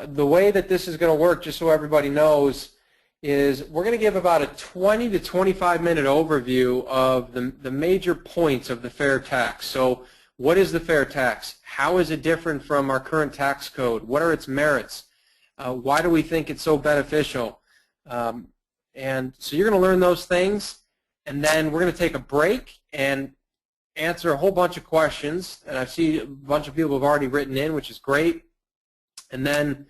The way that this is going to work, just so everybody knows, is we're going to give about a 20 to 25 minute overview of the major points of the fair tax. So what is the fair tax? How is it different from our current tax code? What are its merits? Why do we think it's so beneficial? And so you're going to learn those things, and then we're going to take a break and answer a whole bunch of questions. And I see a bunch of people have already written in, which is great. And then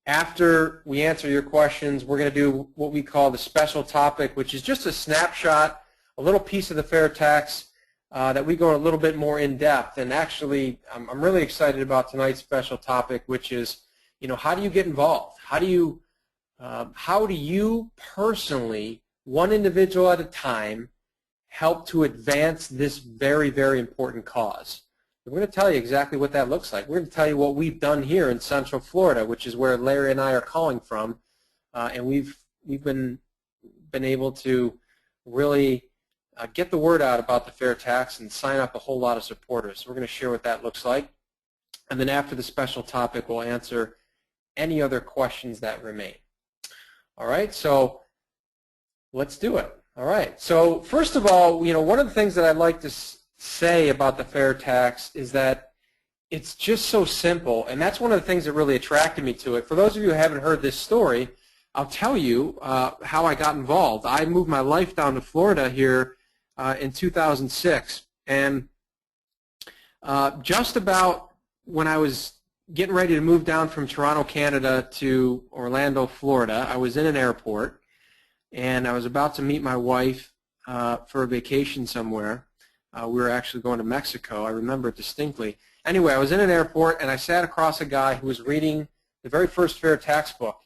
after we answer your questions, we're going to do what we call the special topic, which is just a snapshot, a little piece of the fair tax that we go a little bit more in depth. And actually, I'm really excited about tonight's special topic, which is, how do you get involved? How do you personally, one individual at a time, help to advance this very, very important cause? And we're going to tell you exactly what that looks like. We're going to tell you what we've done here in Central Florida, which is where Larry and I are calling from, and we've been able to really get the word out about the fair tax and sign up a whole lot of supporters. So we're going to share what that looks like, and then after the special topic, we'll answer any other questions that remain. All right, so let's do it. All right, so first of all, one of the things that I'd like to say about the fair tax is that it's just so simple, and that's one of the things that really attracted me to it. For those of you who haven't heard this story, I'll tell you how I got involved. I moved my life down to Florida here in 2006, and just about when I was getting ready to move down from Toronto, Canada to Orlando, Florida, I was in an airport, and I was about to meet my wife for a vacation somewhere. We were actually going to Mexico. I remember it distinctly. Anyway, I was in an airport, and I sat across a guy who was reading the very first fair tax book.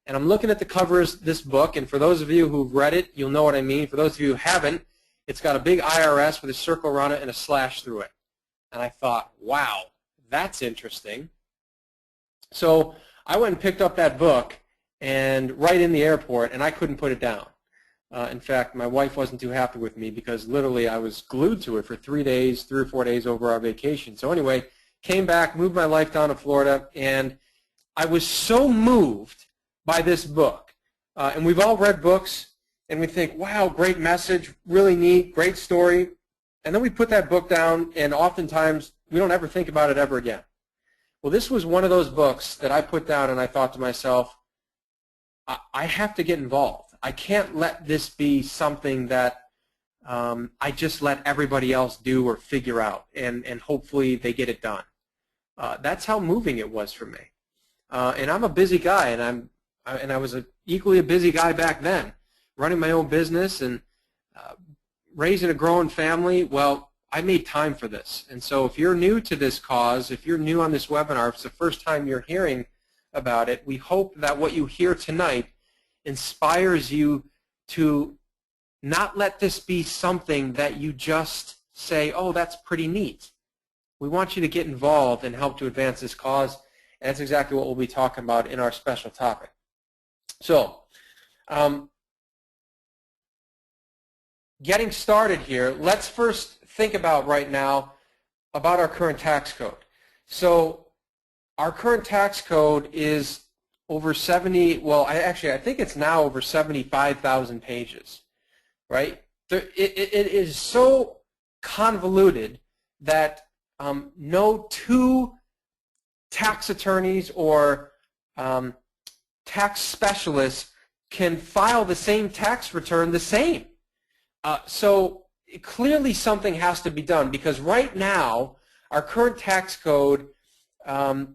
And I'm looking at the cover of this book, and for those of you who've read it, you'll know what I mean. For those of you who haven't, it's got a big IRS with a circle around it and a slash through it. And I thought, wow, that's interesting. So I went and picked up that book and right in the airport, and I couldn't put it down. In fact, my wife wasn't too happy with me because literally I was glued to it for 3 or 4 days over our vacation. So anyway, came back, moved my life down to Florida, and I was so moved by this book. And we've all read books, and we think, wow, great message, really neat, great story. And then we put that book down, and oftentimes we don't ever think about it ever again. Well, this was one of those books that I put down, and I thought to myself, I have to get involved. I can't let this be something that I just let everybody else do or figure out, and hopefully they get it done. That's how moving it was for me. And I'm a busy guy, and I was equally a busy guy back then, running my own business and raising a growing family. Well, I made time for this. And so if you're new to this cause, if you're new on this webinar, if it's the first time you're hearing about it, we hope that what you hear tonight inspires you to not let this be something that you just say, oh, that's pretty neat. We want you to get involved and help to advance this cause, and that's exactly what we'll be talking about in our special topic. So, getting started here, let's first think about right now about our current tax code. So our current tax code is over 70, well, I think it's now over 75,000 pages, right? It is so convoluted that no two tax attorneys or tax specialists can file the same tax return the same. So clearly something has to be done, because right now our current tax code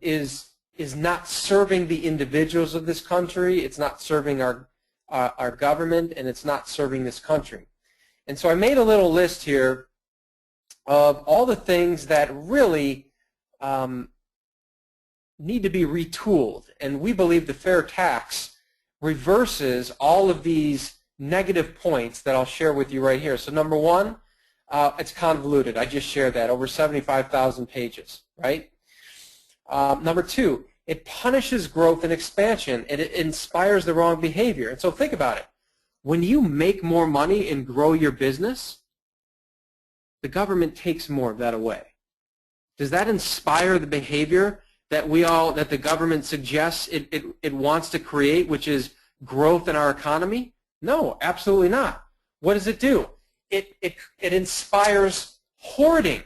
is not serving the individuals of this country. It's not serving our government, and it's not serving this country. And so I made a little list here of all the things that really need to be retooled, and we believe the fair tax reverses all of these negative points that I'll share with you right here. So number one, it's convoluted. I just shared that, over 75,000 pages, right? Number two, it punishes growth and expansion, and it inspires the wrong behavior. And so think about it. When you make more money and grow your business, the government takes more of that away. Does that inspire the behavior that the government suggests it wants to create, which is growth in our economy? No, absolutely not. What does it do? It inspires hoarding.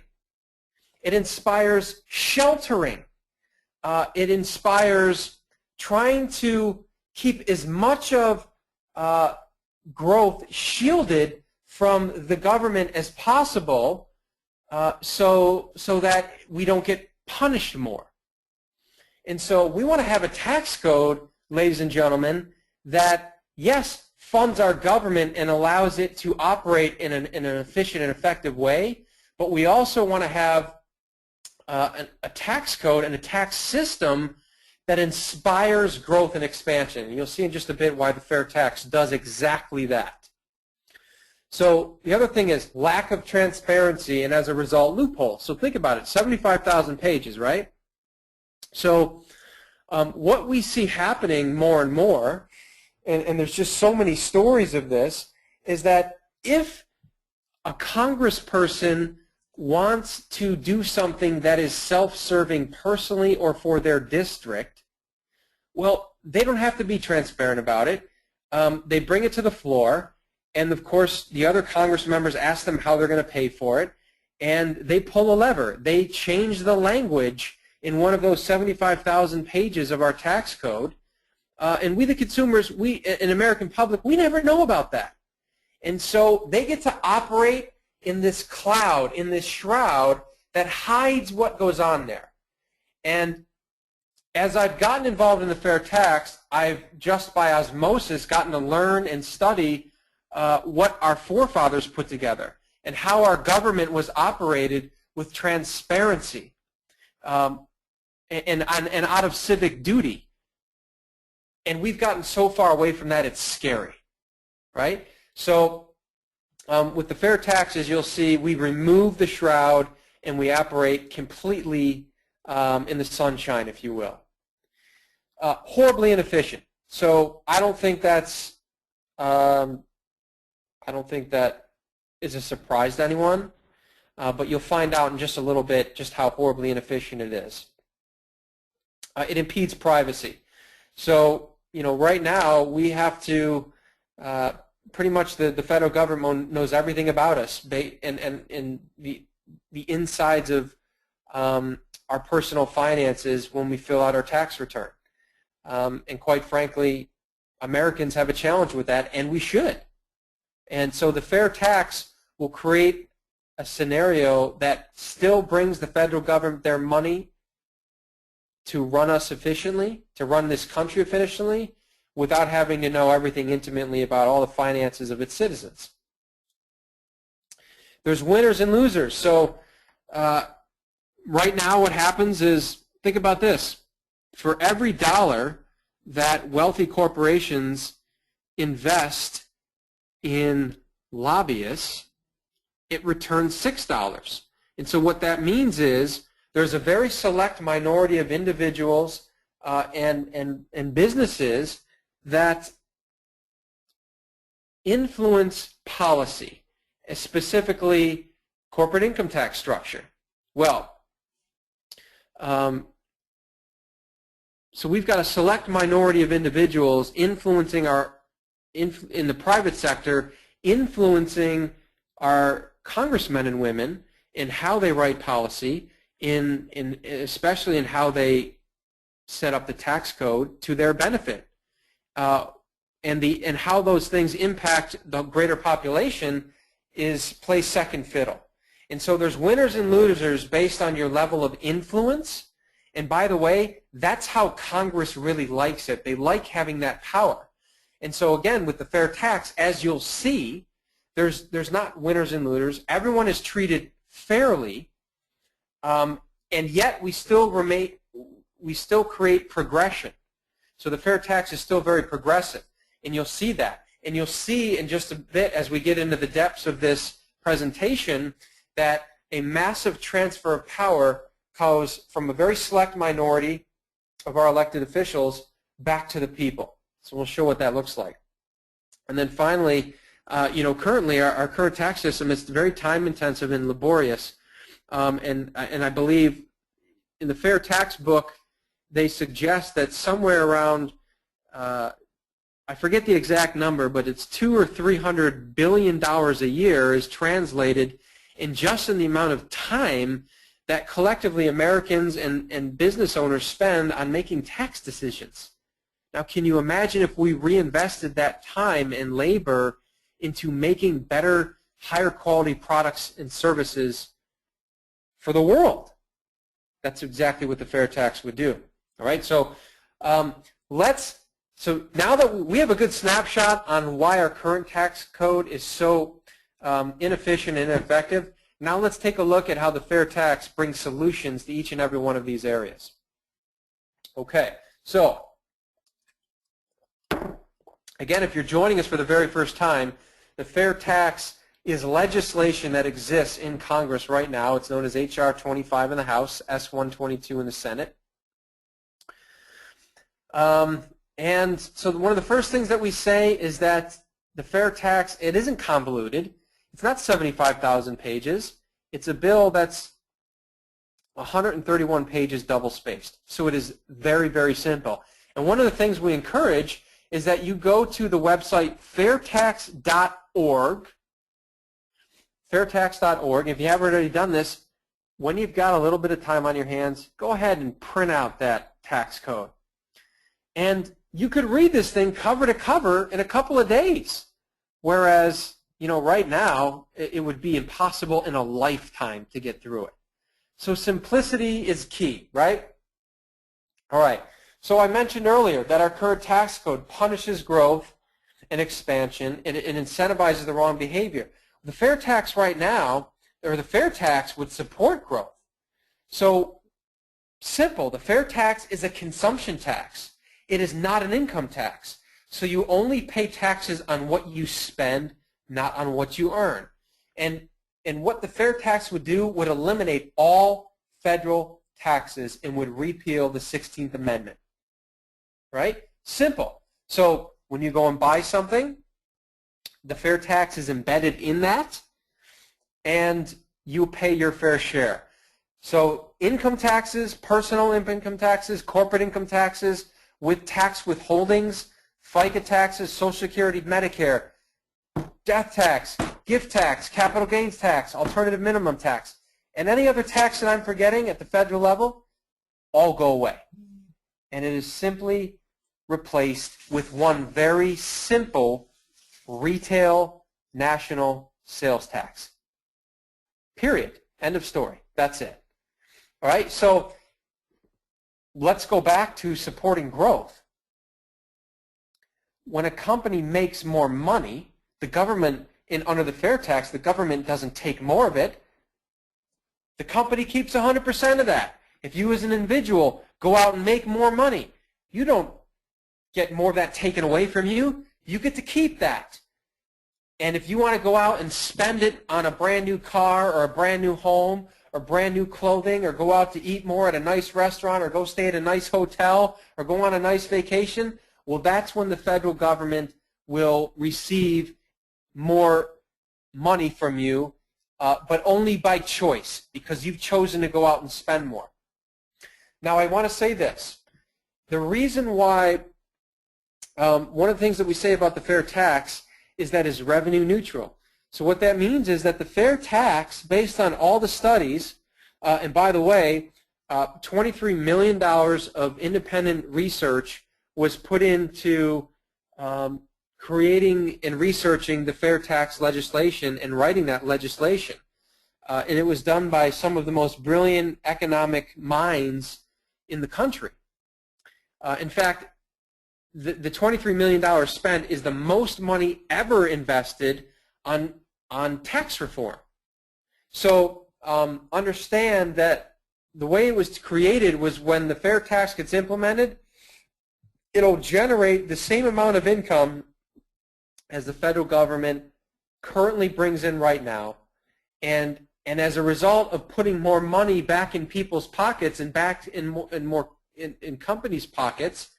It inspires sheltering. It inspires trying to keep as much of growth shielded from the government as possible, so that we don't get punished more. And so we want to have a tax code, ladies and gentlemen, that, yes, funds our government and allows it to operate in an efficient and effective way, but we also want to have a tax code and a tax system that inspires growth and expansion. And you'll see in just a bit why the Fair Tax does exactly that. So the other thing is lack of transparency and, as a result, loopholes. So think about it, 75,000 pages, right? So what we see happening more and more, and there's just so many stories of this, is that if a congressperson wants to do something that is self-serving personally or for their district, well, they don't have to be transparent about it. They bring it to the floor, and of course the other Congress members ask them how they're going to pay for it, and they pull a lever. They change the language in one of those 75,000 pages of our tax code, and we the consumers, we an American public, we never know about that. And so they get to operate in this cloud, in this shroud that hides what goes on there. And as I've gotten involved in the Fair Tax, I've just by osmosis gotten to learn and study what our forefathers put together and how our government was operated with transparency and out of civic duty. And we've gotten so far away from that, it's scary, right? So with the Fair Taxes, you'll see we remove the shroud and we operate completely in the sunshine, if you will. Horribly inefficient. So I don't think that is a surprise to anyone, but you'll find out in just a little bit just how horribly inefficient it is. It impedes privacy. So right now we have to pretty much the federal government knows everything about us and the insides of our personal finances when we fill out our tax return. And quite frankly, Americans have a challenge with that, and we should. And so the Fair Tax will create a scenario that still brings the federal government their money to run us efficiently, to run this country efficiently, without having to know everything intimately about all the finances of its citizens. There's winners and losers. So right now what happens is, think about this. For every dollar that wealthy corporations invest in lobbyists, it returns $6. And so what that means is there's a very select minority of individuals and businesses that influence policy, specifically corporate income tax structure. Well, so we've got a select minority of individuals influencing in the private sector, influencing our congressmen and women in how they write policy, especially in how they set up the tax code to their benefit, and how those things impact the greater population plays second fiddle. And so there's winners and losers based on your level of influence. And by the way, that's how Congress really likes it. They like having that power. And so again, with the Fair Tax, as you'll see, there's not winners and losers. Everyone is treated fairly, and yet we still create progression. So the Fair Tax is still very progressive, and you'll see that. And you'll see in just a bit as we get into the depths of this presentation that a massive transfer of power goes from a very select minority of our elected officials back to the people. So we'll show what that looks like. And then finally, currently our current tax system is very time-intensive and laborious. And I believe in the Fair Tax book, they suggest that somewhere around, I forget the exact number, but it's $200 or $300 billion a year is translated in just in the amount of time that collectively Americans and business owners spend on making tax decisions. Now, can you imagine if we reinvested that time and labor into making better, higher quality products and services for the world? That's exactly what the FairTax would do. All right, so so now that we have a good snapshot on why our current tax code is so inefficient and ineffective, now let's take a look at how the FairTax brings solutions to each and every one of these areas. Okay, so again, if you're joining us for the very first time, the FairTax is legislation that exists in Congress right now. It's known as H.R. 25 in the House, S-122 in the Senate. And so one of the first things that we say is that the FairTax, it isn't convoluted. It's not 75,000 pages. It's a bill that's 131 pages double-spaced. So it is very, very simple. And one of the things we encourage is that you go to the website fairtax.org. Fairtax.org. If you haven't already done this, when you've got a little bit of time on your hands, go ahead and print out that tax code. And you could read this thing cover to cover in a couple of days, whereas, you know, right now it would be impossible in a lifetime to get through it. So simplicity is key, right? All right. So I mentioned earlier that our current tax code punishes growth and expansion, and it incentivizes the wrong behavior. The FairTax right now, or the FairTax would support growth. So simple, the FairTax is a consumption tax. It is not an income tax. So you only pay taxes on what you spend, not on what you earn. And what the FairTax would do would eliminate all federal taxes and would repeal the 16th Amendment. Right? Simple. So when you go and buy something, the FairTax is embedded in that, and you pay your fair share. So income taxes, personal income taxes, corporate income taxes, with tax withholdings, FICA taxes, Social Security, Medicare, death tax, gift tax, capital gains tax, alternative minimum tax, and any other tax that I'm forgetting at the federal level, all go away. And it is simply replaced with one very simple retail national sales tax. Period. End of story. That's it. All right, so let's go back to supporting growth. When a company makes more money, the government, under the FairTax, the government doesn't take more of it. The company keeps 100% of that. If you as an individual go out and make more money, you don't get more of that taken away from you. You get to keep that. And if you want to go out and spend it on a brand new car or a brand new home or brand new clothing, or go out to eat more at a nice restaurant, or go stay at a nice hotel, or go on a nice vacation, well, that's when the federal government will receive more money from you, but only by choice, because you've chosen to go out and spend more. Now, I want to say this. The reason why, one of the things that we say about the FairTax is that it's revenue neutral. So what that means is that the FairTax, based on all the studies, and by the way, $23 million of independent research was put into creating and researching the FairTax legislation and writing that legislation. And it was done by some of the most brilliant economic minds in the country. In fact, the $23 million spent is the most money ever invested on tax reform. So understand that the way it was created was when the FairTax gets implemented, it'll generate the same amount of income as the federal government currently brings in right now. And as a result of putting more money back in people's pockets and back in companies' pockets,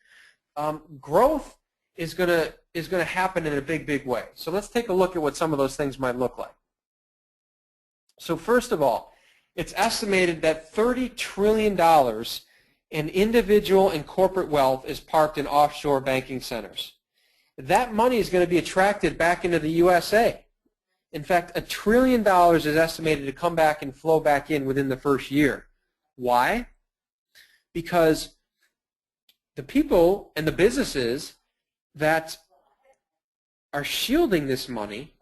growth is going to happen in a big way. So let's take a look at what some of those things might look like. So first of all, it's estimated that $30 trillion and individual and corporate wealth is parked in offshore banking centers. That money is going to be attracted back into the USA. In fact, $1 trillion is estimated to come back and flow back in within the first year. Why? Because the people and the businesses that are shielding this money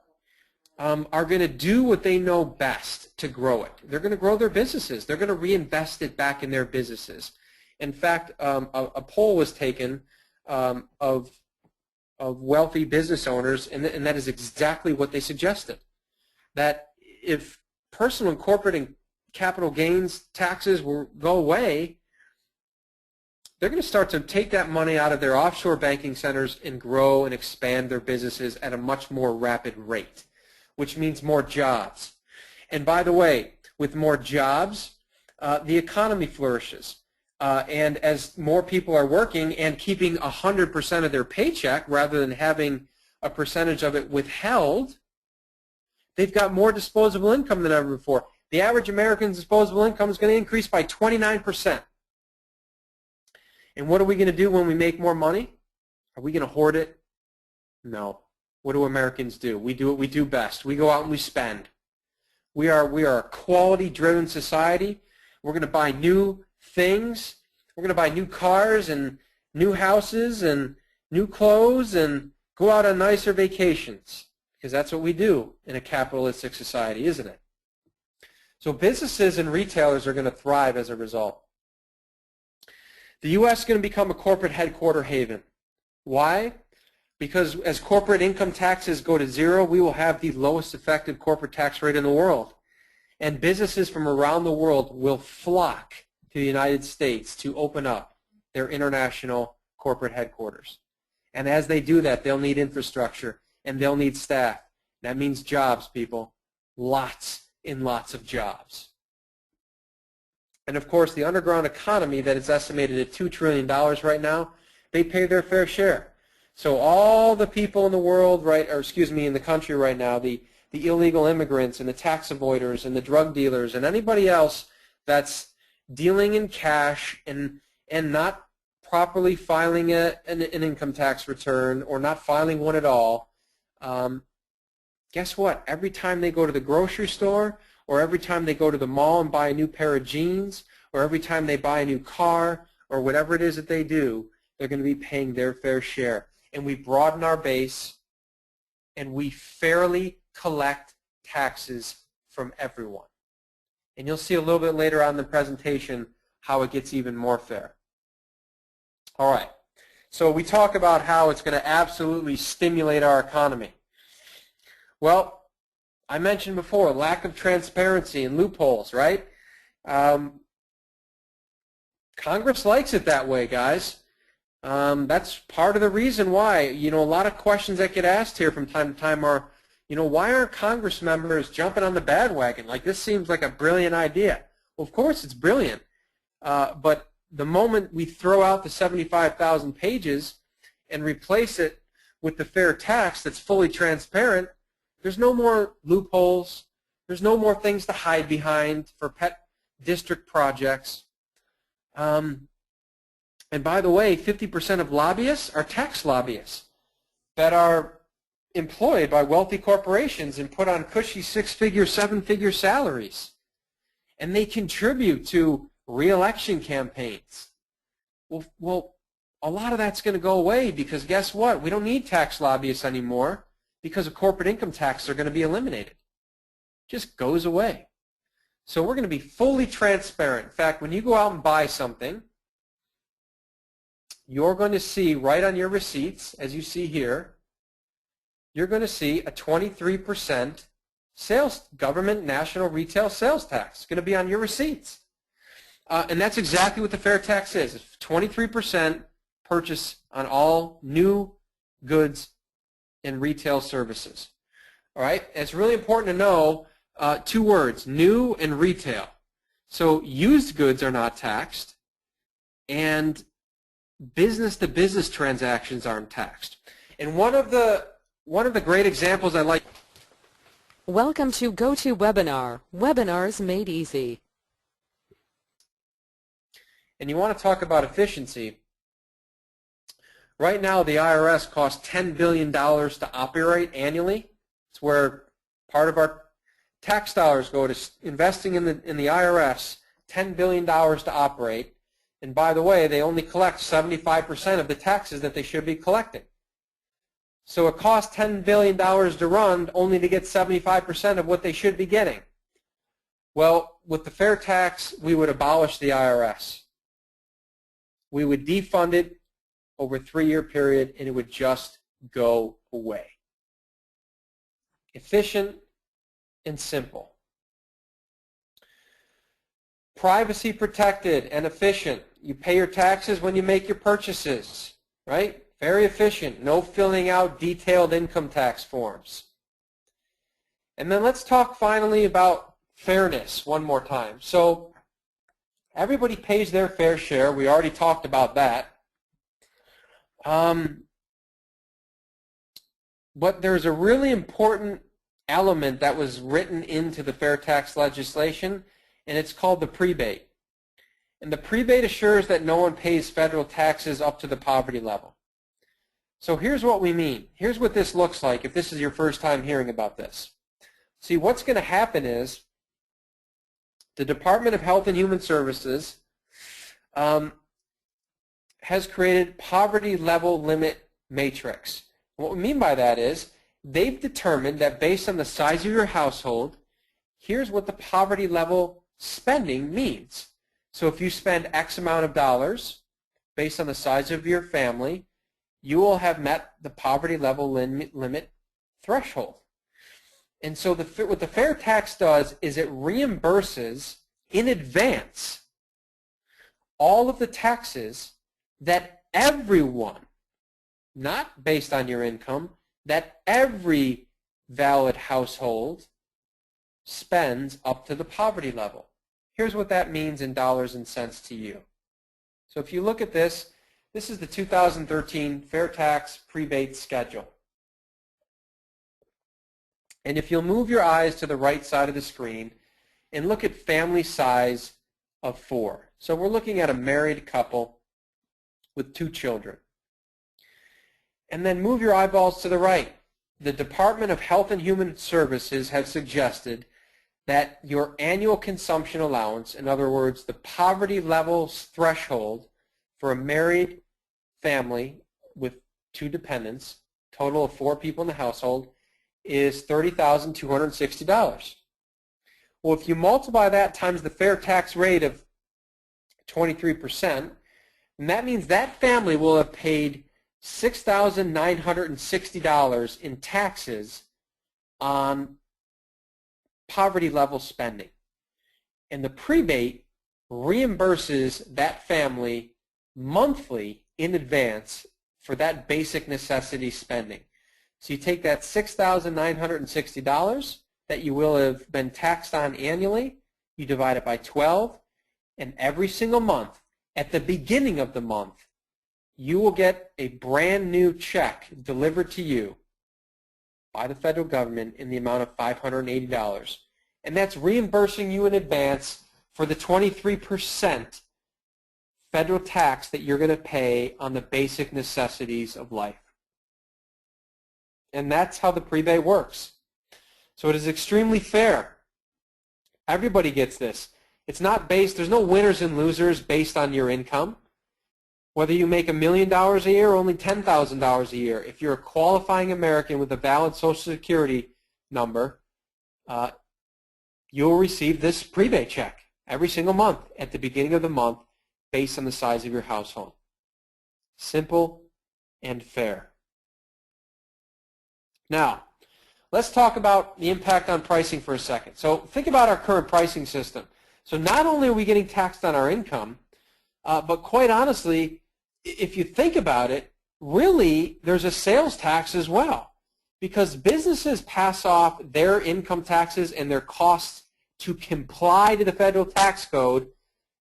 are going to do what they know best to grow it. They're going to grow their businesses. They're going to reinvest it back in their businesses. In fact, a poll was taken of wealthy business owners, and that is exactly what they suggested. That if personal and corporate and capital gains taxes will go away, they're going to start to take that money out of their offshore banking centers and grow and expand their businesses at a much more rapid rate, which means more jobs. And by the way, with more jobs, the economy flourishes. And as more people are working and keeping 100% of their paycheck rather than having a percentage of it withheld, they've got more disposable income than ever before. The average American's disposable income is going to increase by 29%. And what are we going to do when we make more money? Are we going to hoard it? No. What do Americans do? We do what we do best. We go out and we spend. We are a quality-driven society. We're going to buy new things. We're going to buy new cars and new houses and new clothes and go out on nicer vacations, because that's what we do in a capitalistic society, isn't it? So businesses and retailers are going to thrive as a result. The U.S. is going to become a corporate headquarter haven. Why? Because as corporate income taxes go to zero, we will have the lowest effective corporate tax rate in the world. And businesses from around the world will flock to the United States to open up their international corporate headquarters. And as they do that, they'll need infrastructure and they'll need staff. That means jobs, people. Lots and lots of jobs. And of course, the underground economy that is estimated at $2 trillion right now, they pay their fair share. So all the people in the world, in the country right now, the illegal immigrants and the tax avoiders and the drug dealers and anybody else that's dealing in cash and not properly filing an income tax return or not filing one at all, guess what? Every time they go to the grocery store or every time they go to the mall and buy a new pair of jeans or every time they buy a new car or whatever it is that they do, they're going to be paying their fair share. And we broaden our base and we fairly collect taxes from everyone. And you'll see a little bit later on in the presentation how it gets even more fair. All right. So we talk about how it's going to absolutely stimulate our economy. Well, I mentioned before, lack of transparency and loopholes, right? Congress likes it that way, guys. That's part of the reason why, a lot of questions that get asked here from time to time are, why aren't Congress members jumping on the bandwagon? Like, this seems like a brilliant idea. Well, of course it's brilliant. But the moment we throw out the 75,000 pages and replace it with the fair tax that's fully transparent, there's no more loopholes. There's no more things to hide behind for pet district projects. And by the way, 50% of lobbyists are tax lobbyists that are employed by wealthy corporations and put on cushy 6-figure, 7-figure salaries. And they contribute to re-election campaigns. Well, a lot of that's going to go away because guess what? We don't need tax lobbyists anymore because of corporate income taxes are going to be eliminated. It just goes away. So we're going to be fully transparent. In fact, when you go out and buy something, you're going to see right on your receipts, as you see here, you're going to see a 23% government national retail sales tax. It's going to be on your receipts. And that's exactly what the fair tax is. It's 23% purchase on all new goods and retail services. All right? And it's really important to know two words, new and retail. So used goods are not taxed, and business-to-business transactions aren't taxed. And one of the great examples I like. Welcome to GoToWebinar, Webinars Made Easy. and you want to talk about efficiency, right now the IRS costs $10 billion to operate annually. It's where part of our tax dollars go to investing in the IRS, $10 billion to operate. And by the way, they only collect 75% of the taxes that they should be collecting. So it costs $10 billion to run only to get 75% of what they should be getting. Well, with the fair tax, we would abolish the IRS. We would defund it over a 3-year period, and it would just go away. Efficient and simple. Privacy protected and efficient. You pay your taxes when you make your purchases, right? Very efficient. No filling out detailed income tax forms. And then let's talk finally about fairness one more time. So everybody pays their fair share. We already talked about that. But there's a really important element that was written into the fair tax legislation, and it's called the prebate. And the prebate assures that no one pays federal taxes up to the poverty level. So here's what we mean. Here's what this looks like if this is your first time hearing about this. See, what's going to happen is the Department of Health and Human Services has created poverty level limit matrix. What we mean by that is they've determined that based on the size of your household, here's what the poverty level spending means. So if you spend X amount of dollars based on the size of your family, you will have met the poverty level limit threshold. And so what the fair tax does is it reimburses in advance all of the taxes that everyone, not based on your income, that every valid household spends up to the poverty level. Here's what that means in dollars and cents to you. So if you look at this, this is the 2013 Fair Tax Prebate Schedule. And if you'll move your eyes to the right side of the screen and look at family size of 4. So we're looking at a married couple with 2 children. And then move your eyeballs to the right. The Department of Health and Human Services has suggested that your annual consumption allowance, in other words, the poverty level threshold for a married family with 2 dependents, total of 4 people in the household, is $30,260. Well, if you multiply that times the fair tax rate of 23%, then that means that family will have paid $6,960 in taxes on poverty level spending. And the prebate reimburses that family monthly in advance for that basic necessity spending. So you take that $6,960 that you will have been taxed on annually, you divide it by 12, and every single month, at the beginning of the month, you will get a brand new check delivered to you by the federal government in the amount of $580. And that's reimbursing you in advance for the 23% federal tax that you're going to pay on the basic necessities of life. And that's how the prebate works. So it is extremely fair. Everybody gets this. It's not based, there's no winners and losers based on your income. Whether you make $1 million a year or only $10,000 a year, if you're a qualifying American with a valid Social Security number, you'll receive this prebate check every single month at the beginning of the month based on the size of your household. Simple and fair. Now, let's talk about the impact on pricing for a second. So think about our current pricing system. So not only are we getting taxed on our income, but quite honestly, if you think about it, really there's a sales tax as well, because businesses pass off their income taxes and their costs to comply to the federal tax code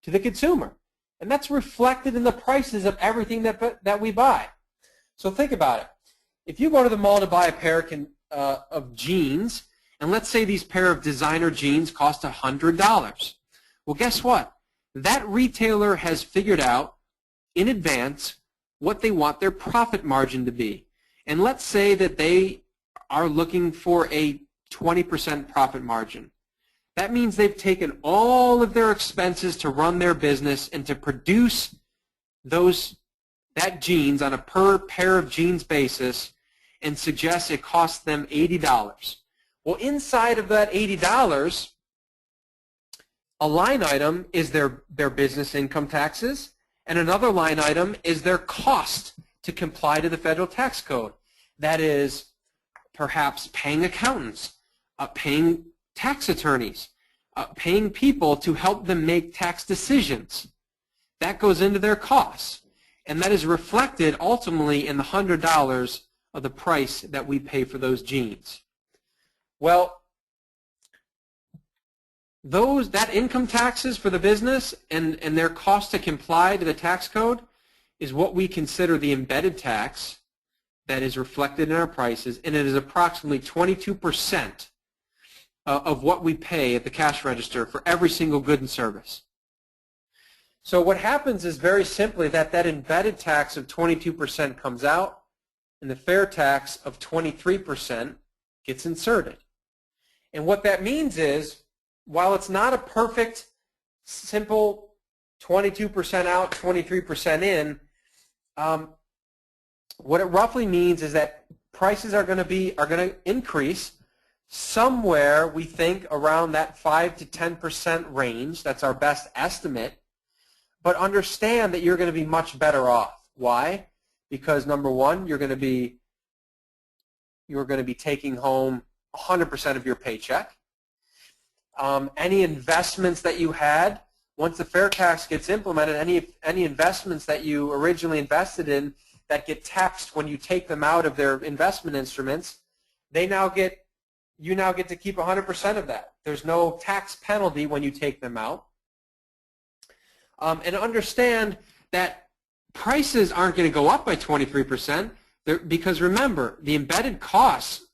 to the consumer. And that's reflected in the prices of everything that we buy. So think about it. If you go to the mall to buy a pair of jeans, and let's say these pair of designer jeans cost $100. Well, guess what? that retailer has figured out in advance what they want their profit margin to be. And let's say that they are looking for a 20% profit margin. That means they've taken all of their expenses to run their business and to produce that jeans on a per pair of jeans basis and suggest it costs them $80. Well, inside of that $80, a line item is their business income taxes, and another line item is their cost to comply to the federal tax code. That is perhaps paying accountants, paying tax attorneys, paying people to help them make tax decisions. That goes into their costs, and that is reflected ultimately in the $100 of the price that we pay for those jeans. Well, that income taxes for the business and their cost to comply to the tax code is what we consider the embedded tax that is reflected in our prices, and it is approximately 22% of what we pay at the cash register for every single good and service. So what happens is very simply that embedded tax of 22% comes out, and the fair tax of 23% gets inserted. And what that means is, while it's not a perfect, simple 22% out, 23% in, what it roughly means is that prices are going to increase somewhere, we think, around that 5 to 10% range. That's our best estimate. But understand that you're going to be much better off. Why? Because number one, you're going to be taking home 100% of your paycheck. Any investments that you had, once the fair tax gets implemented, any investments that you originally invested in that get taxed when you take them out of their investment instruments, you now get to keep 100% of that. There's no tax penalty when you take them out. And understand that prices aren't going to go up by 23% because remember, the embedded costs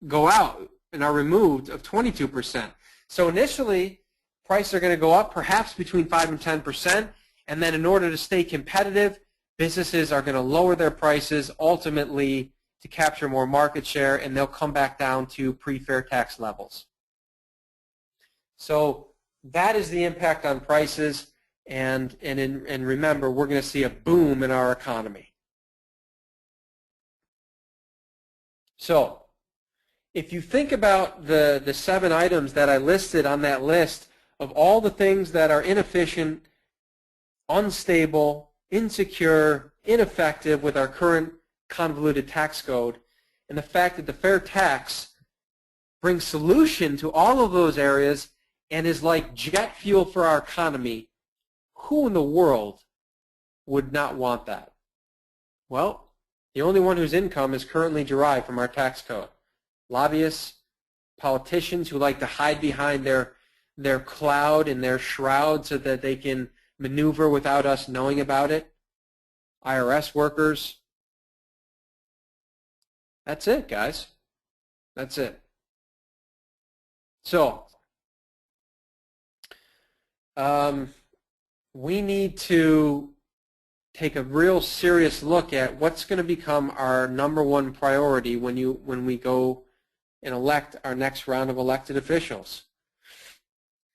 go out and are removed of 22%. So initially, prices are going to go up perhaps between 5 and 10%, and then in order to stay competitive, businesses are going to lower their prices ultimately to capture more market share, and they'll come back down to pre-fair tax levels. So that is the impact on prices, and remember, we're going to see a boom in our economy. So if you think about the 7 items that I listed on that list of all the things that are inefficient, unstable, insecure, ineffective with our current convoluted tax code, and the fact that the fair tax brings solution to all of those areas and is like jet fuel for our economy, who in the world would not want that? Well, the only one whose income is currently derived from our tax code. Lobbyists, politicians who like to hide behind their cloud and their shroud so that they can maneuver without us knowing about it. IRS workers. That's it, guys. That's it. So, we need to take a real serious look at what's going to become our #1 priority when we go and elect our next round of elected officials.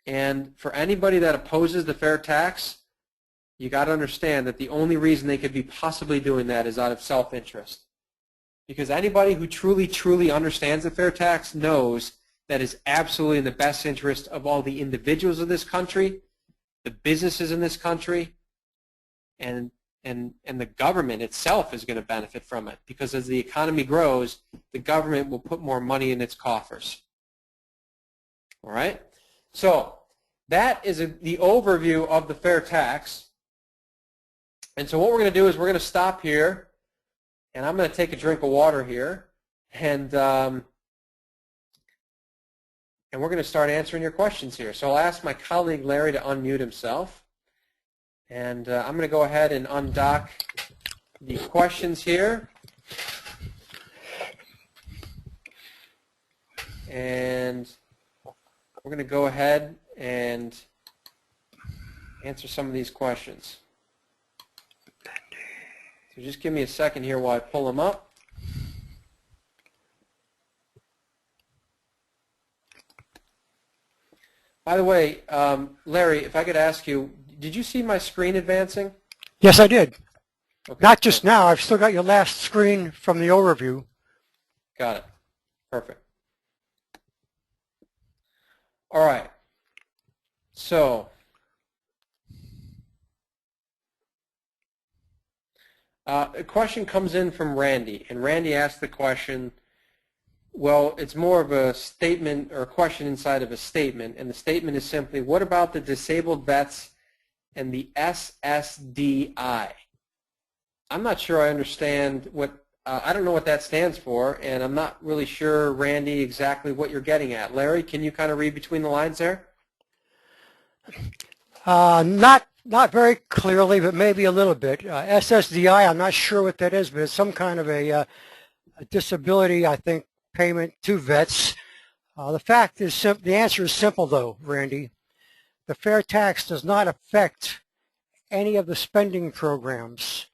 And for anybody that opposes the fair tax, you got to understand that the only reason they could be possibly doing that is out of self-interest. Because anybody who truly understands the fair tax knows that is absolutely in the best interest of all the individuals of this country, the businesses in this country, and the government itself is going to benefit from it, because as the economy grows, the government will put more money in its coffers. All right? So that is the overview of the fair tax. And so what we're going to do is we're going to stop here, and I'm going to take a drink of water here, and we're going to start answering your questions here. So I'll ask my colleague Larry to unmute himself. And I'm going to go ahead and undock the questions here. And we're going to go ahead and answer some of these questions. So just give me a second here while I pull them up. By the way, Larry, if I could ask you, did you see my screen advancing? Yes, I did. Okay. Not just now. I've still got your last screen from the overview. Got it. Perfect. All right. So, a question comes in from Randy, and Randy asked the question, well, it's more of a statement or a question inside of a statement, and the statement is simply, what about the disabled vets and the SSDI? I'm not sure I understand what, I don't know what that stands for, and I'm not really sure, Randy, exactly what you're getting at. Larry, can you kind of read between the lines there? Not very clearly, but maybe a little bit. SSDI, I'm not sure what that is, but it's some kind of a disability, I think, payment to vets. The fact is, the answer is simple, though, Randy. The FairTax does not affect any of the spending programs.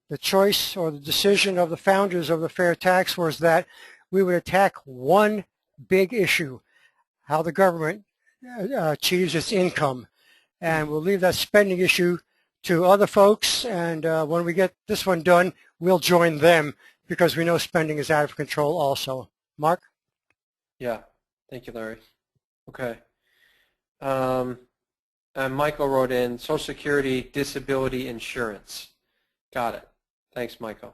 The choice or the decision of the founders of the FairTax was that we would attack one big issue, how the government achieves its income. And we'll leave that spending issue to other folks, and when we get this one done, we'll join them because we know spending is out of control also. Mark? Yeah, thank you, Larry. Okay. And Michael wrote in Social Security Disability Insurance. Got it. Thanks, Michael.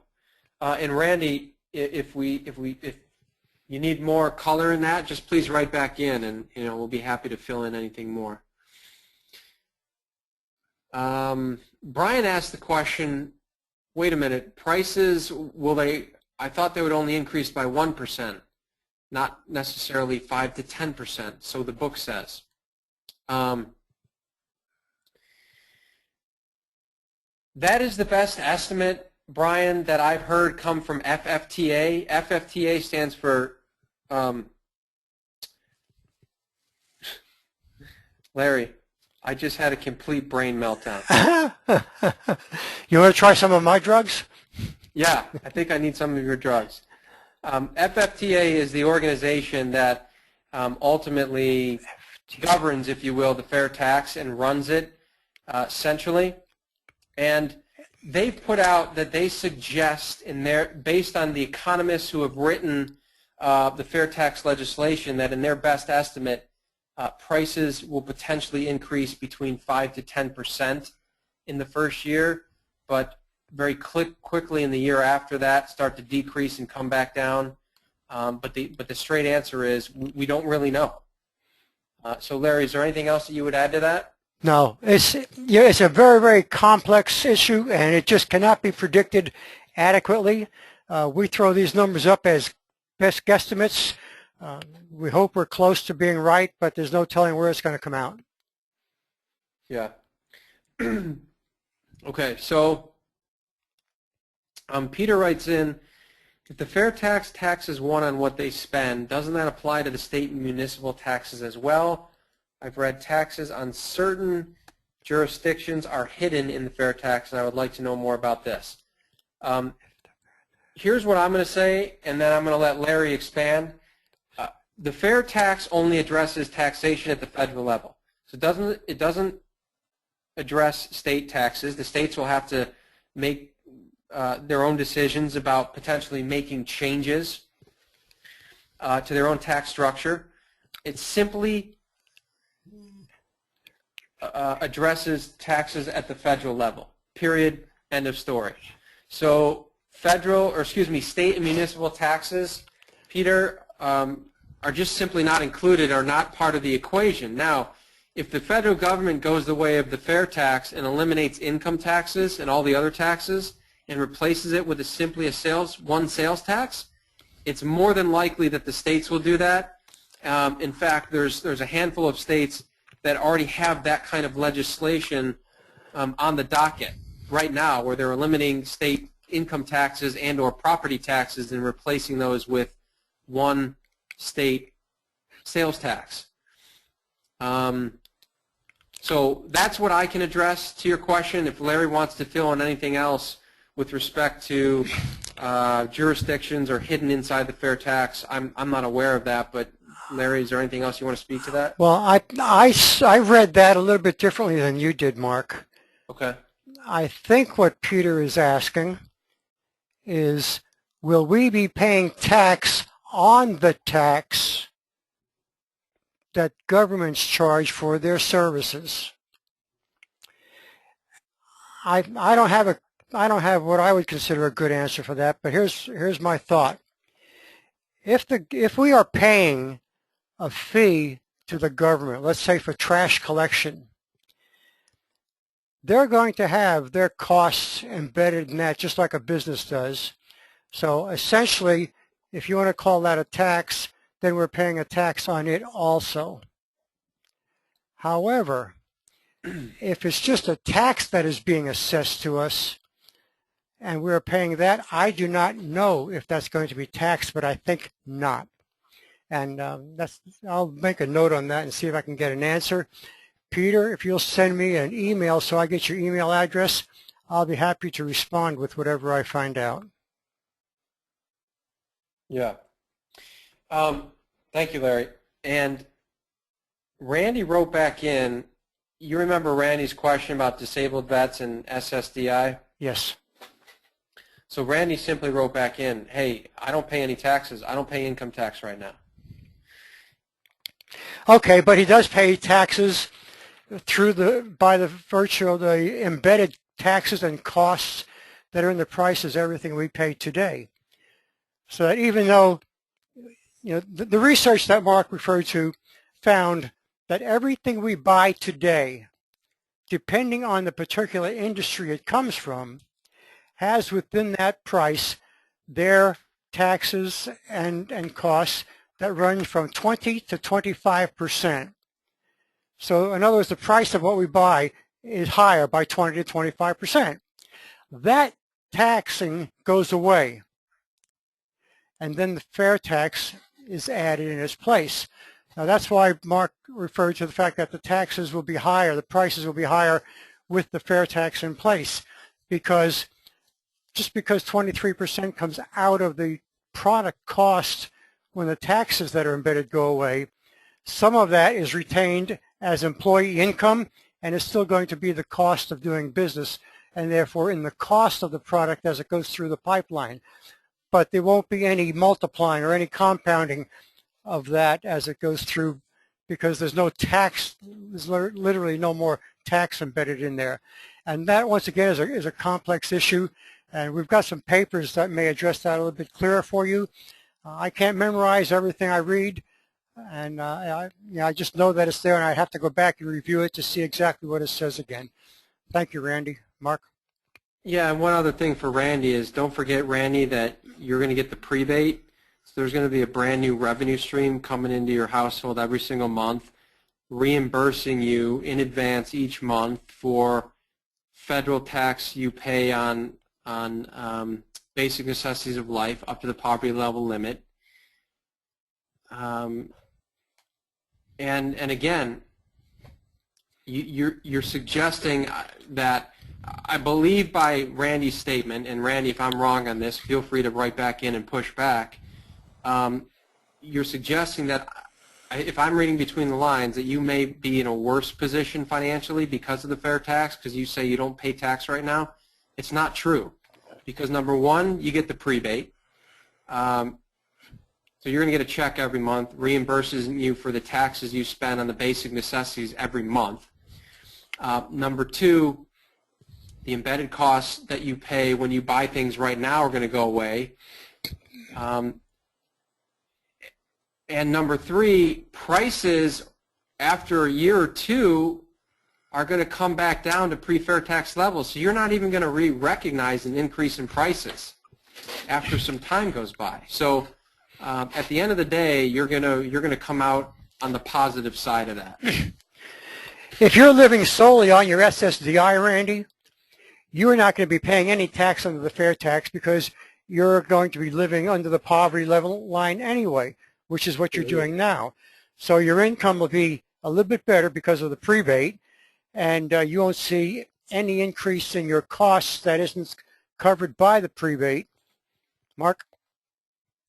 And Randy, if you need more color in that, just please write back in, and we'll be happy to fill in anything more. Brian asked the question, wait a minute, prices, I thought they would only increase by 1%, not necessarily 5 to 10%, so the book says. That is the best estimate, Brian, that I've heard come from FFTA. FFTA stands for, Larry, I just had a complete brain meltdown. You want to try some of my drugs? Yeah, I think I need some of your drugs. FFTA is the organization that ultimately governs, if you will, the FairTax and runs it centrally. And they've put out that they suggest, based on the economists who have written the FairTax legislation, that in their best estimate, prices will potentially increase between 5 to 10% in the first year, but very quickly in the year after that start to decrease and come back down. But the straight answer is we don't really know. So Larry, is there anything else that you would add to that? No, it's a very, very complex issue, and it just cannot be predicted adequately. We throw these numbers up as best guesstimates. We hope we're close to being right, but there's no telling where it's going to come out. Yeah. Okay, so Peter writes in, if the FairTax taxes one on what they spend, doesn't that apply to the state and municipal taxes as well? I've read taxes on certain jurisdictions are hidden in the FairTax, and I would like to know more about this. Here's what I'm going to say, and then I'm going to let Larry expand. The FairTax only addresses taxation at the federal level. So it doesn't address state taxes. The states will have to make their own decisions about potentially making changes to their own tax structure. It simply addresses taxes at the federal level, period, end of story. So state and municipal taxes, Peter, are just simply not included, are not part of the equation. Now, if the federal government goes the way of the FairTax and eliminates income taxes and all the other taxes and replaces it with simply one sales tax, it's more than likely that the states will do that. In fact, there's a handful of states that already have that kind of legislation on the docket right now, where they're eliminating state income taxes and or property taxes and replacing those with one state sales tax. So that's what I can address to your question. If Larry wants to fill in anything else with respect to jurisdictions or hidden inside the fair tax, I'm not aware of that. But Larry, is there anything else you want to speak to that? Well, I read that a little bit differently than you did, Mark. Okay. I think what Peter is asking is, will we be paying tax on the tax that governments charge for their services? I don't have what I would consider a good answer for that, but here's my thought. If we are paying a fee to the government, let's say for trash collection, they're going to have their costs embedded in that just like a business does. So essentially, if you want to call that a tax, then we're paying a tax on it also. However, if it's just a tax that is being assessed to us and we're paying that, I do not know if that's going to be taxed, but I think not. And I'll make a note on that and see if I can get an answer. Peter, if you'll send me an email so I get your email address, I'll be happy to respond with whatever I find out. Yeah. Thank you, Larry. And Randy wrote back in. You remember Randy's question about disabled vets and SSDI? Yes. So Randy simply wrote back in, hey, I don't pay any taxes. I don't pay income tax right now. Okay, but he does pay taxes by the virtue of the embedded taxes and costs that are in the prices, everything we pay today. So that even though, the research that Mark referred to found that everything we buy today, depending on the particular industry it comes from, has within that price their taxes and costs that run from 20 to 25%. So in other words, the price of what we buy is higher by 20 to 25%. That taxing goes away, and then the fair tax is added in its place. Now that's why Mark referred to the fact that the taxes will be higher, the prices will be higher with the fair tax in place, because just because 23% comes out of the product cost when the taxes that are embedded go away, some of that is retained as employee income and is still going to be the cost of doing business, and therefore in the cost of the product as it goes through the pipeline. But there won't be any multiplying or any compounding of that as it goes through, because there's no tax, there's literally no more tax embedded in there. And that, once again, is a complex issue, and we've got some papers that may address that a little bit clearer for you. I can't memorize everything I read, and I just know that it's there, and I have to go back and review it to see exactly what it says again. Thank you, Randy. Mark? Yeah, and one other thing for Randy is, don't forget, Randy, that you're going to get the prebate. So there's going to be a brand new revenue stream coming into your household every single month, reimbursing you in advance each month for federal tax you pay on basic necessities of life up to the poverty level limit. And again, you're suggesting that, I believe by Randy's statement, and Randy, if I'm wrong on this, feel free to write back in and push back. You're suggesting that, if I'm reading between the lines, that you may be in a worse position financially because of the fair tax, because you say you don't pay tax right now. It's not true, because number one, you get the prebate. So you're going to get a check every month, reimburses you for the taxes you spend on the basic necessities every month. Number two, the embedded costs that you pay when you buy things right now are going to go away. And number three, prices after a year or two are going to come back down to pre-fair tax levels. So you're not even going to recognize an increase in prices after some time goes by. So at the end of the day, you're going to come out on the positive side of that. If you're living solely on your SSDI, Randy, you are not going to be paying any tax under the fair tax, because you're going to be living under the poverty level line anyway, which is what you're doing now. So your income will be a little bit better because of the prebate, and you won't see any increase in your costs that isn't covered by the prebate. Mark?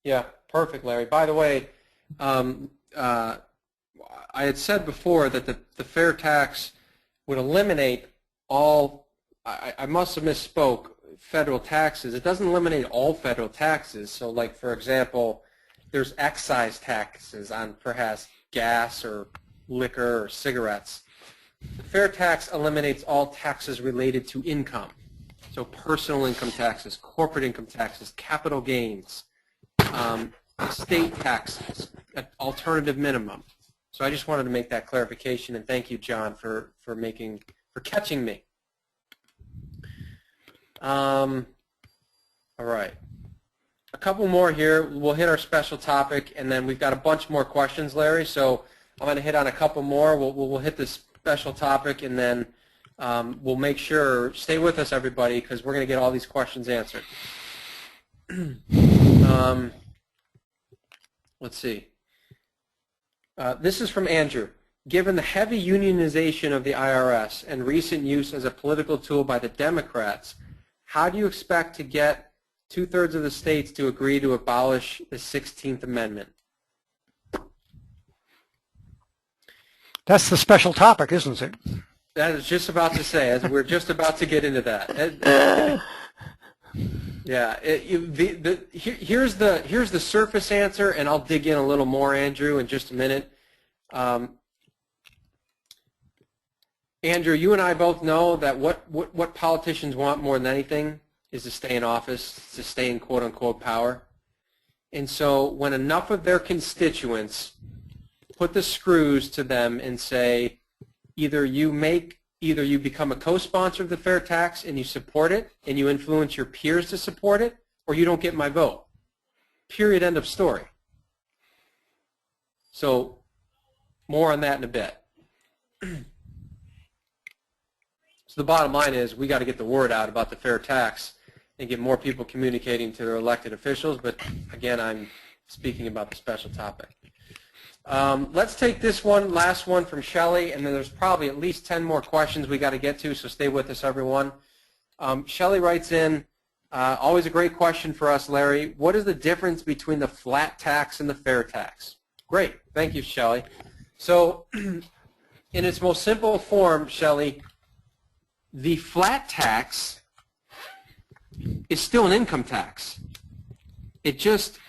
Yeah, perfect, Larry. By the way, I had said before that the fair tax would eliminate all, I must have misspoke, federal taxes. It doesn't eliminate all federal taxes. So like, for example, there's excise taxes on perhaps gas or liquor or cigarettes. The fair tax eliminates all taxes related to income. So personal income taxes, corporate income taxes, capital gains, state taxes, alternative minimum. So I just wanted to make that clarification, and thank you, John, for catching me. All right. A couple more here. We'll hit our special topic, and then we've got a bunch more questions, Larry. So I'm going to hit on a couple more. We'll hit this special topic, and then we'll make sure, stay with us, everybody, because we're going to get all these questions answered. Let's see. This is from Andrew. Given the heavy unionization of the IRS and recent use as a political tool by the Democrats, how do you expect to get 2/3 of the states to agree to abolish the 16th Amendment? That's the special topic, isn't it? That is just about to say, as we're just about to get into that. Yeah, here's the surface answer, and I'll dig in a little more, Andrew, in just a minute. Andrew, you and I both know that what politicians want more than anything is to stay in office, to stay in quote-unquote power. And so when enough of their constituents put the screws to them and say, either you become a co-sponsor of the fair tax and you support it and you influence your peers to support it, or you don't get my vote. Period, end of story. So more on that in a bit. So the bottom line is we got to get the word out about the fair tax and get more people communicating to their elected officials, but again, I'm speaking about the special topic. Let's take this last one from Shelley, and then there's probably at least 10 more questions we got to get to, so stay with us, everyone. Shelley writes in, always a great question for us, Larry. What is the difference between the flat tax and the fair tax? Great. Thank you, Shelley. So in its most simple form, Shelley, the flat tax is still an income tax. It just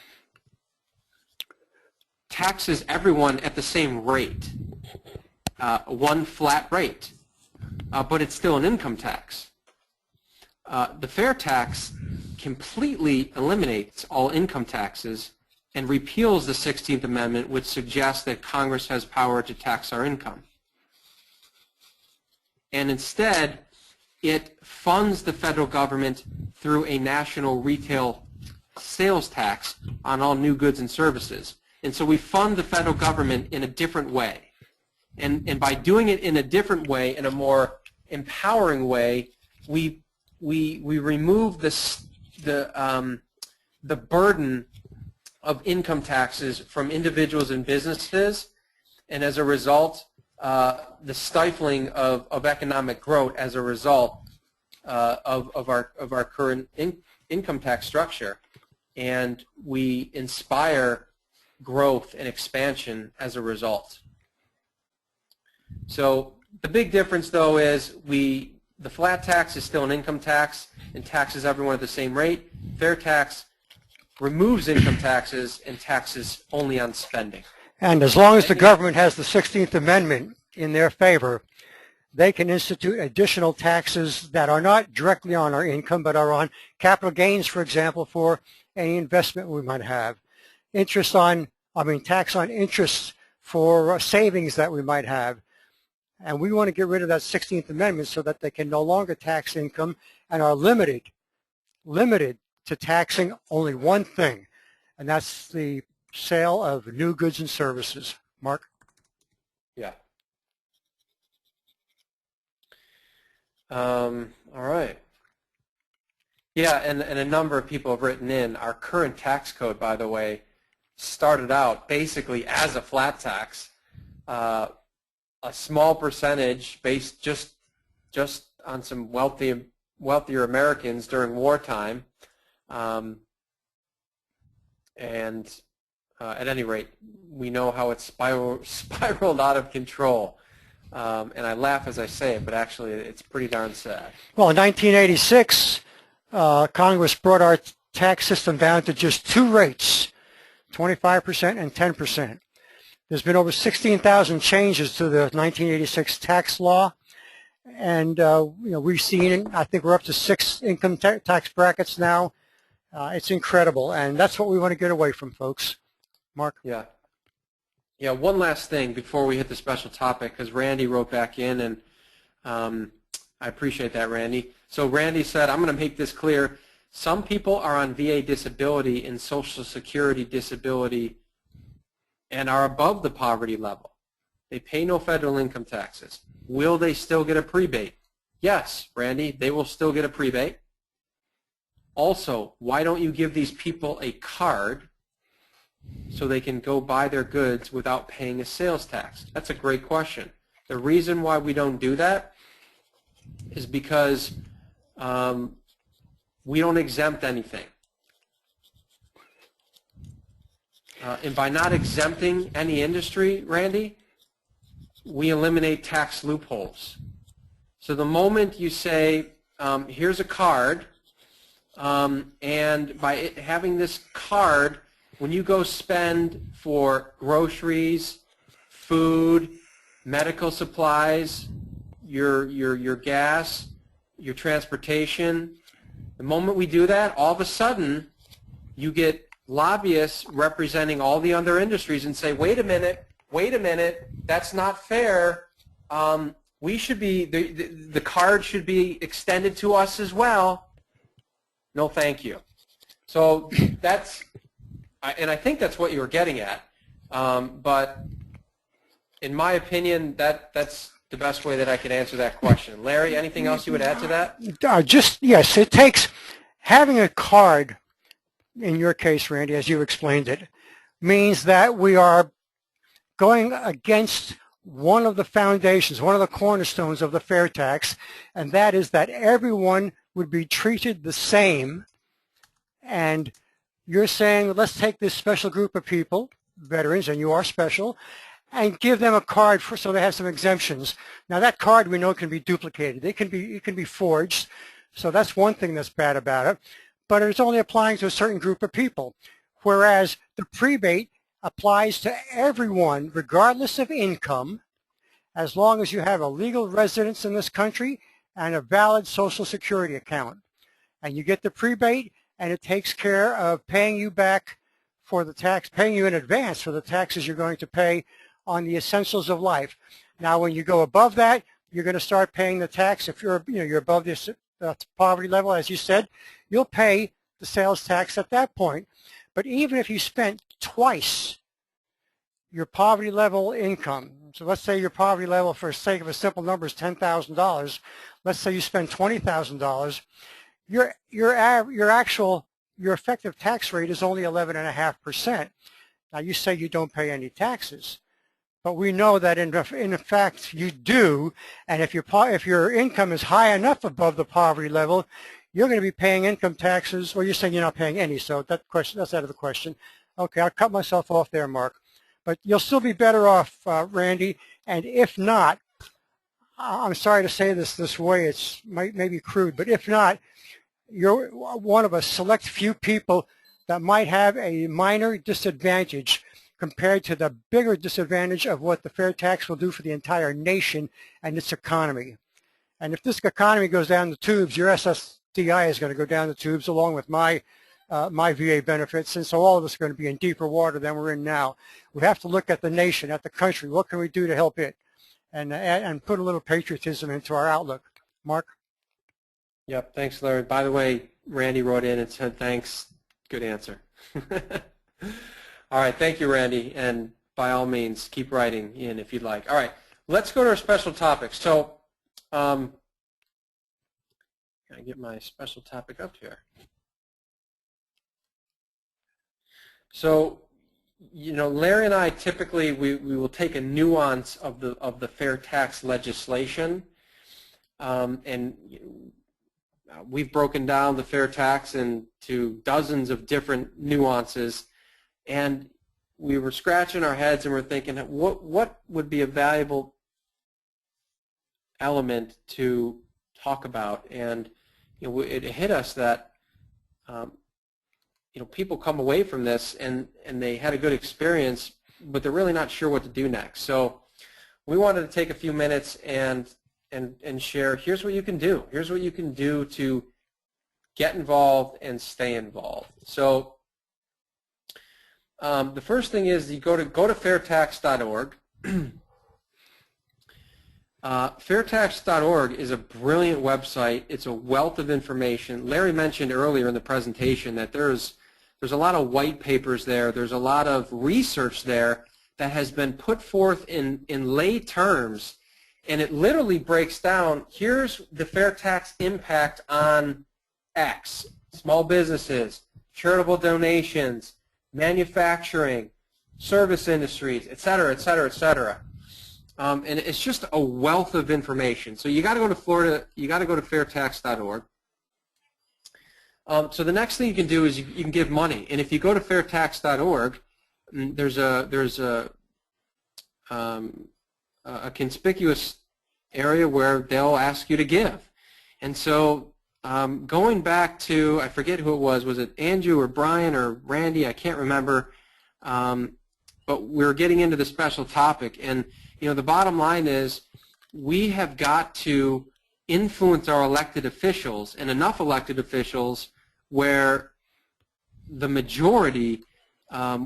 taxes everyone at the same rate, one flat rate, but it's still an income tax. The fair tax completely eliminates all income taxes and repeals the 16th Amendment, which suggests that Congress has power to tax our income. And instead, it funds the federal government through a national retail sales tax on all new goods and services. And so we fund the federal government in a different way. And by doing it in a different way, in a more empowering way, we remove the burden of income taxes from individuals and businesses, and as a result, the stifling of economic growth as a result of our current income tax structure. And we inspire growth and expansion as a result. So the big difference, though, is the flat tax is still an income tax and taxes everyone at the same rate. Fair tax removes income taxes and taxes only on spending. And as long as the government has the 16th Amendment in their favor, they can institute additional taxes that are not directly on our income, but are on capital gains, for example, for any investment we might have. Tax on interest for savings that we might have. And we want to get rid of that 16th Amendment so that they can no longer tax income and are limited to taxing only one thing, and that's the sale of new goods and services. Mark? Yeah. All right. Yeah, and a number of people have written in. Our current tax code, by the way, started out basically as a flat tax, a small percentage based just on some wealthier Americans during wartime, and at any rate, we know how it's spiraled out of control. And I laugh as I say it, but actually it's pretty darn sad. Well, in 1986, Congress brought our tax system down to just two rates, 25% and 10%. There's been over 16,000 changes to the 1986 tax law, and we've seen, I think we're up to 6 income tax brackets now. It's incredible, and that's what we want to get away from, folks. Mark? Yeah. Yeah, one last thing before we hit the special topic, because Randy wrote back in, and I appreciate that, Randy. So Randy said, I'm going to make this clear. Some people are on VA disability and Social Security disability and are above the poverty level. They pay no federal income taxes. Will they still get a prebate? Yes, Randy, they will still get a prebate. Also, why don't you give these people a card so they can go buy their goods without paying a sales tax? That's a great question. The reason why we don't do that is because we don't exempt anything. And by not exempting any industry, Randy, we eliminate tax loopholes. So the moment you say, here's a card, and by having this card, when you go spend for groceries, food, medical supplies, your gas, your transportation, the moment we do that, all of a sudden you get lobbyists representing all the other industries and say, wait a minute, that's not fair. We should be, the card should be extended to us as well. No, thank you. So that's, and I think that's what you were getting at. But in my opinion, that's the best way that I could answer that question. Larry, anything else you would add to that? Yes, it takes having a card, in your case, Randy, as you explained it, means that we are going against one of the foundations, one of the cornerstones of the fair tax, and that is that everyone would be treated the same. And you're saying, let's take this special group of people, veterans, and you are special, and give them a card so they have some exemptions. Now that card we know can be duplicated. It can be forged. So that's one thing that's bad about it. But it's only applying to a certain group of people. Whereas the prebate applies to everyone, regardless of income, as long as you have a legal residence in this country and a valid Social Security account. And you get the prebate, and it takes care of paying you back for the tax, paying you in advance for the taxes you're going to pay on the essentials of life. Now, when you go above that, you're going to start paying the tax. If you're above this poverty level, as you said, you'll pay the sales tax at that point. But even if you spent twice your poverty level income, so let's say your poverty level, for the sake of a simple number, is $10,000. Let's say you spend $20,000. Your effective tax rate is only 11.5%. Now you say you don't pay any taxes, but we know that in fact you do. And if your income is high enough above the poverty level, you're going to be paying income taxes. Well, you're saying you're not paying any, so that's out of the question. Okay, I'll cut myself off there, Mark. But you'll still be better off, Randy. And if not, I'm sorry to say this way, it's maybe crude, but if not, you're one of a select few people that might have a minor disadvantage compared to the bigger disadvantage of what the fair tax will do for the entire nation and its economy. And if this economy goes down the tubes, your SSDI is going to go down the tubes along with my VA benefits, and so all of us are going to be in deeper water than we're in now. We have to look at the nation, at the country. What can we do to help it? And put a little patriotism into our outlook. Mark? Yep, thanks, Larry. By the way, Randy wrote in and said thanks. Good answer. All right, thank you, Randy, and by all means, keep writing in if you'd like. All right, let's go to our special topic. So, can I get my special topic up here? So, you know, Larry and I typically we will take a nuance of the fair tax legislation, and we've broken down the fair tax into dozens of different nuances, and we were scratching our heads and we're thinking, what would be a valuable element to talk about? And you know, it hit us that you know, people come away from this and they had a good experience, but they're really not sure what to do next. So we wanted to take a few minutes and share, here's what you can do. Here's what you can do to get involved and stay involved. So the first thing is you go to FairTax.org. FairTax.org is a brilliant website. It's a wealth of information. Larry mentioned earlier in the presentation that there's a lot of white papers there. There's a lot of research there that has been put forth in lay terms, and it literally breaks down, here's the fair tax impact on X, small businesses, charitable donations, manufacturing, service industries, et cetera, et cetera, et cetera. And it's just a wealth of information. So you got to go to Florida, you got to go to fairtax.org. So the next thing you can do is you can give money. And if you go to fairtax.org, there's a conspicuous area where they'll ask you to give. And so going back to, I forget who it was it Andrew or Brian or Randy, I can't remember, but we're getting into the special topic. And you know, the bottom line is we have got to influence our elected officials, and enough elected officials where the majority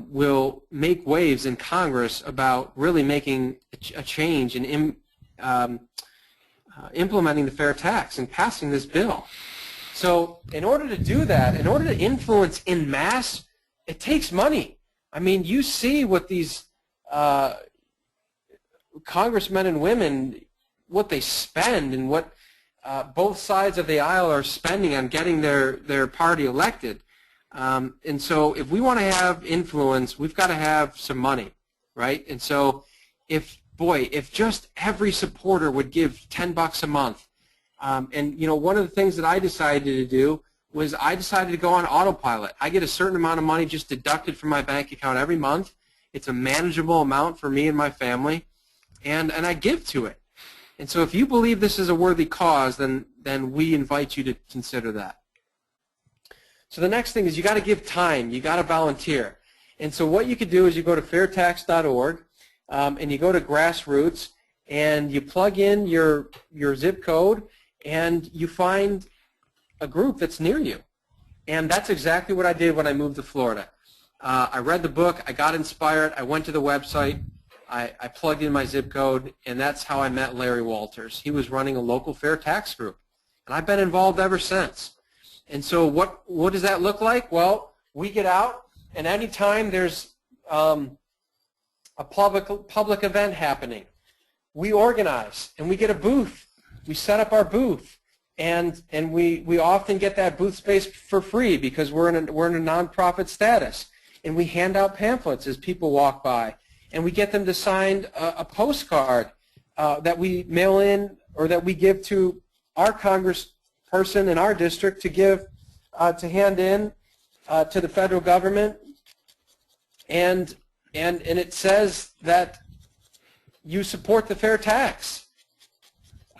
will make waves in Congress about really making a change and implementing the fair tax and passing this bill. So in order to do that, in order to influence en masse, it takes money. I mean, you see what these congressmen and women, what they spend and what both sides of the aisle are spending on getting their party elected. And so if we want to have influence, we've got to have some money, right? And so if just every supporter would give $10 a month, and you know, one of the things that I decided to do was I decided to go on autopilot. I get a certain amount of money just deducted from my bank account every month. It's a manageable amount for me and my family, and I give to it. And so if you believe this is a worthy cause, then we invite you to consider that. So the next thing is you got to give time. You got to volunteer. And so what you could do is you go to fairtax.org and you go to grassroots and you plug in your zip code and you find a group that's near you. And that's exactly what I did when I moved to Florida. I read the book. I got inspired. I went to the website. I plugged in my zip code, and that's how I met Larry Walters. He was running a local fair tax group, and I've been involved ever since. And so what does that look like? Well, we get out, and anytime there's a public event happening, we organize, and we get a booth. We set up our booth, and we often get that booth space for free because we're in a nonprofit status, and we hand out pamphlets as people walk by. And we get them to sign a postcard that we mail in or that we give to our congressperson in our district to give to hand in to the federal government, and it says that you support the fair tax,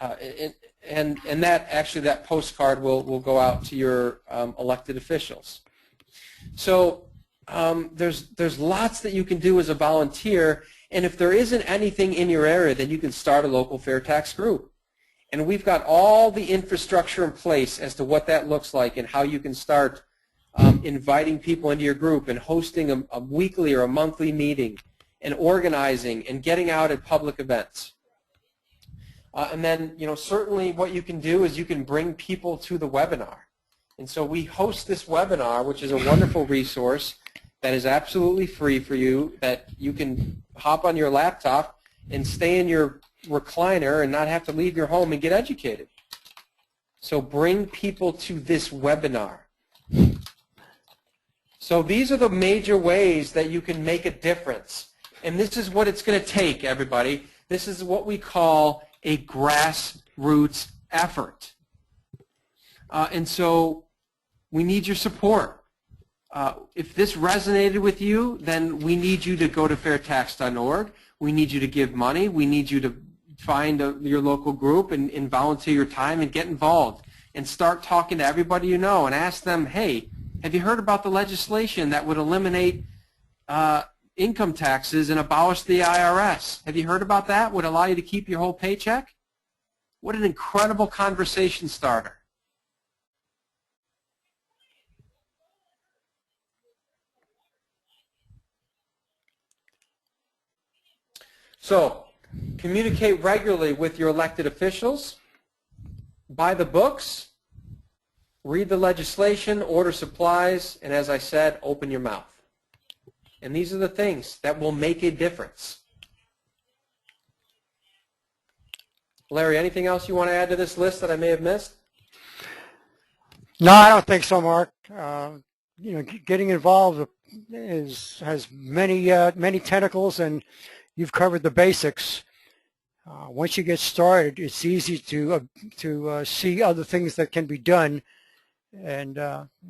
and that postcard will go out to your elected officials. So there's lots that you can do as a volunteer, and if there isn't anything in your area, then you can start a local fair tax group. And we've got all the infrastructure in place as to what that looks like and how you can start inviting people into your group and hosting a weekly or a monthly meeting and organizing and getting out at public events. And then, you know, certainly what you can do is you can bring people to the webinar. And so we host this webinar, which is a wonderful resource that is absolutely free for you, that you can hop on your laptop and stay in your recliner and not have to leave your home and get educated. So bring people to this webinar. So these are the major ways that you can make a difference. And this is what it's going to take, everybody. This is what we call a grassroots effort. And so we need your support. If this resonated with you, then we need you to go to fairtax.org. We need you to give money. We need you to find your local group and volunteer your time and get involved and start talking to everybody you know and ask them, hey, have you heard about the legislation that would eliminate income taxes and abolish the IRS? Have you heard about that? Would allow you to keep your whole paycheck? What an incredible conversation starter. So, communicate regularly with your elected officials, buy the books, read the legislation, order supplies, and as I said, open your mouth. And these are the things that will make a difference. Larry, anything else you want to add to this list that I may have missed? No, I don't think so, Mark. You know, getting involved has many tentacles, and you've covered the basics. Once you get started, it's easy to see other things that can be done, and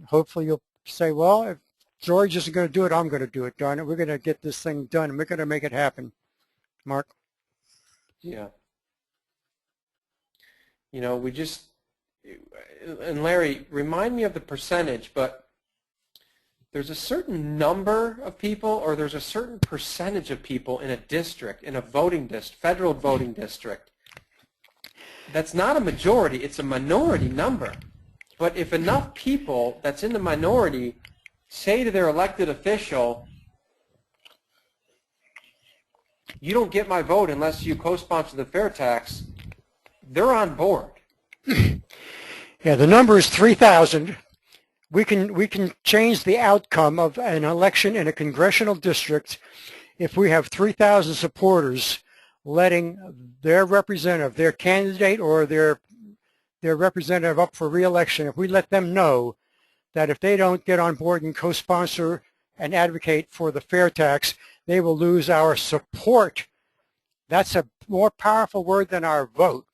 hopefully you'll say, well, if George isn't going to do it, I'm going to do it. Darn it, we're going to get this thing done, and we're going to make it happen. Mark? Yeah. You know, we just, and Larry, remind me of the percentage, but there's a certain number of people, or there's a certain percentage of people in a district, in a voting district, federal voting district. That's not a majority, it's a minority number. But if enough people that's in the minority say to their elected official, you don't get my vote unless you co-sponsor the fair tax, they're on board. Yeah, the number is 3,000. We can change the outcome of an election in a congressional district if we have 3,000 supporters letting their representative, their candidate or their representative up for re-election, if we let them know that if they don't get on board and co-sponsor and advocate for the fair tax, they will lose our support. That's a more powerful word than our vote,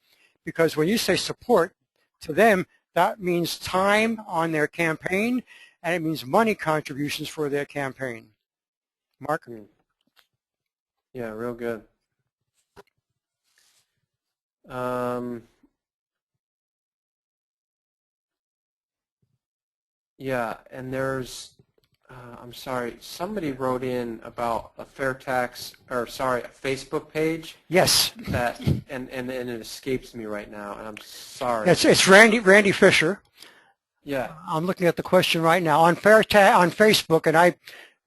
because when you say support, to them, that means time on their campaign, and it means money contributions for their campaign. Mark? Yeah, real good. Yeah, and there's, I'm sorry, somebody wrote in about a fair tax, or sorry, a Facebook page. Yes. That, and it escapes me right now, and I'm sorry. It's Randy Fisher. Yeah. I'm looking at the question right now on Facebook, and I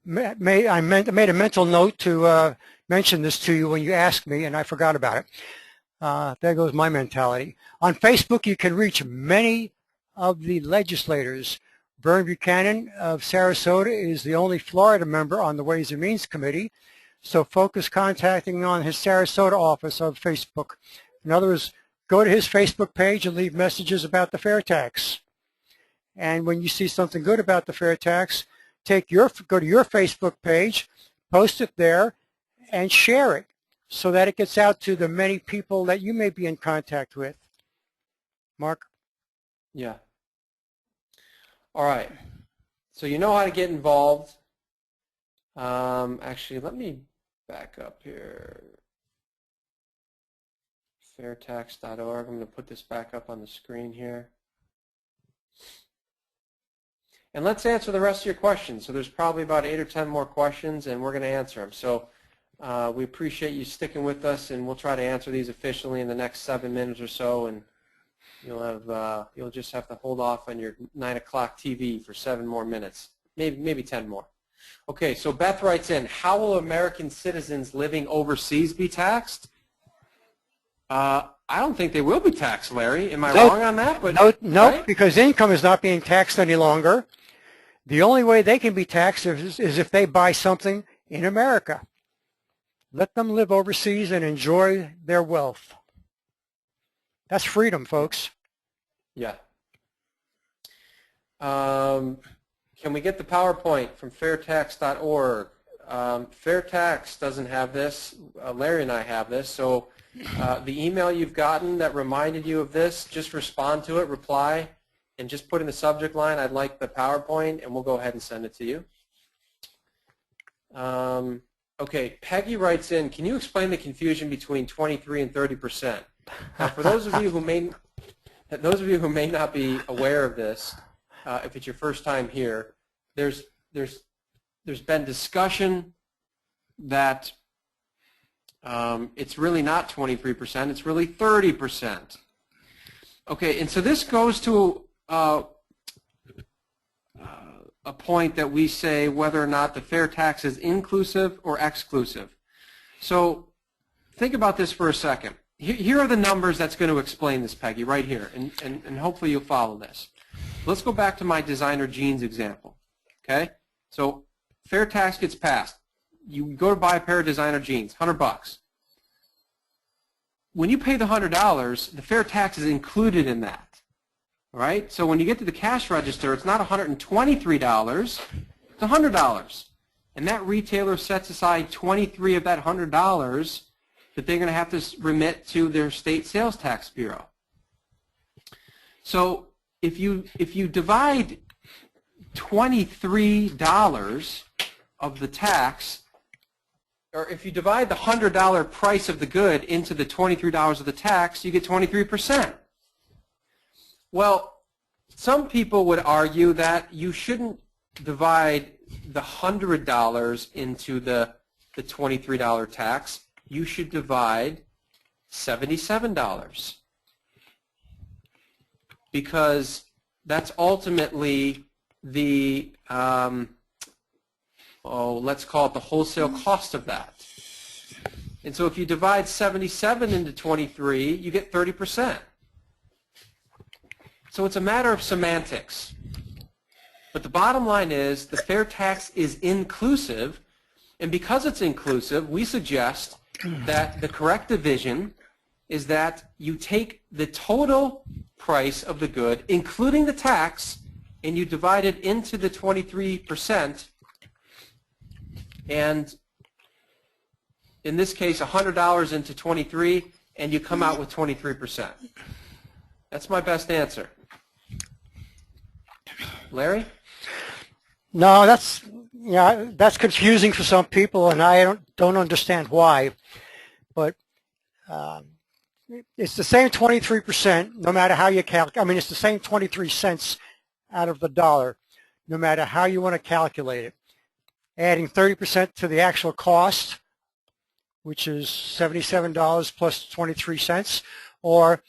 made a mental note to mention this to you when you asked me, and I forgot about it. There goes my mentality. On Facebook, you can reach many of the legislators. Vern Buchanan of Sarasota is the only Florida member on the Ways and Means Committee, so focus contacting on his Sarasota office of Facebook. In other words, go to his Facebook page and leave messages about the fair tax. And when you see something good about the fair tax, go to your Facebook page, post it there, and share it so that it gets out to the many people that you may be in contact with. Mark? Yeah. All right. So you know how to get involved. Actually, let me back up here. Fairtax.org. I'm going to put this back up on the screen here. And let's answer the rest of your questions. So there's probably about 8 or 10 more questions, and we're going to answer them. So we appreciate you sticking with us, and we'll try to answer these efficiently in the next 7 minutes or so. And you'll just have to hold off on your 9 o'clock TV for 7 more minutes, maybe 10 more. Okay, so Beth writes in, how will American citizens living overseas be taxed? I don't think they will be taxed, Larry. Am I wrong on that? But no, right? Because income is not being taxed any longer. The only way they can be taxed is if they buy something in America. Let them live overseas and enjoy their wealth. That's freedom, folks. Yeah. Can we get the PowerPoint from fairtax.org? FairTax doesn't have this. Larry and I have this. So the email you've gotten that reminded you of this, just respond to it, reply, and just put in the subject line, I'd like the PowerPoint, and we'll go ahead and send it to you. Okay, Peggy writes in, can you explain the confusion between 23 and 30%? Now, for those of you who may not be aware of this, if it's your first time here, there's been discussion that it's really not 23%, it's really 30%. Okay, and so this goes to a point that we say whether or not the fair tax is inclusive or exclusive. So think about this for a second. Here are the numbers that's going to explain this, Peggy, right here, and hopefully you'll follow this. Let's go back to my designer jeans example. Okay, so fair tax gets passed. You go to buy a pair of designer jeans, $100. When you pay the $100, the fair tax is included in that. All right, so when you get to the cash register, it's not $123, it's $100. And that retailer sets aside $23 of that $100 that they're going to have to remit to their state sales tax bureau. So if you divide $23 of the tax, or if you divide the $100 price of the good into the $23 of the tax, you get 23%. Well, some people would argue that you shouldn't divide the $100 into the $23 tax. You should divide $77 because that's ultimately the, let's call it the wholesale cost of that. And so if you divide 77 into 23, you get 30%. So it's a matter of semantics. But the bottom line is the fair tax is inclusive, and because it's inclusive, we suggest that the correct division is that you take the total price of the good, including the tax, and you divide it into the 23%, and in this case, $100 into 23, and you come out with 23%. That's my best answer. Larry? No, that's confusing for some people, and I don't understand why. But it's the same 23%, no matter how you calculate. I mean, it's the same 23 cents out of the dollar, no matter how you want to calculate it. Adding 30% to the actual cost, which is $77 plus 23 cents, or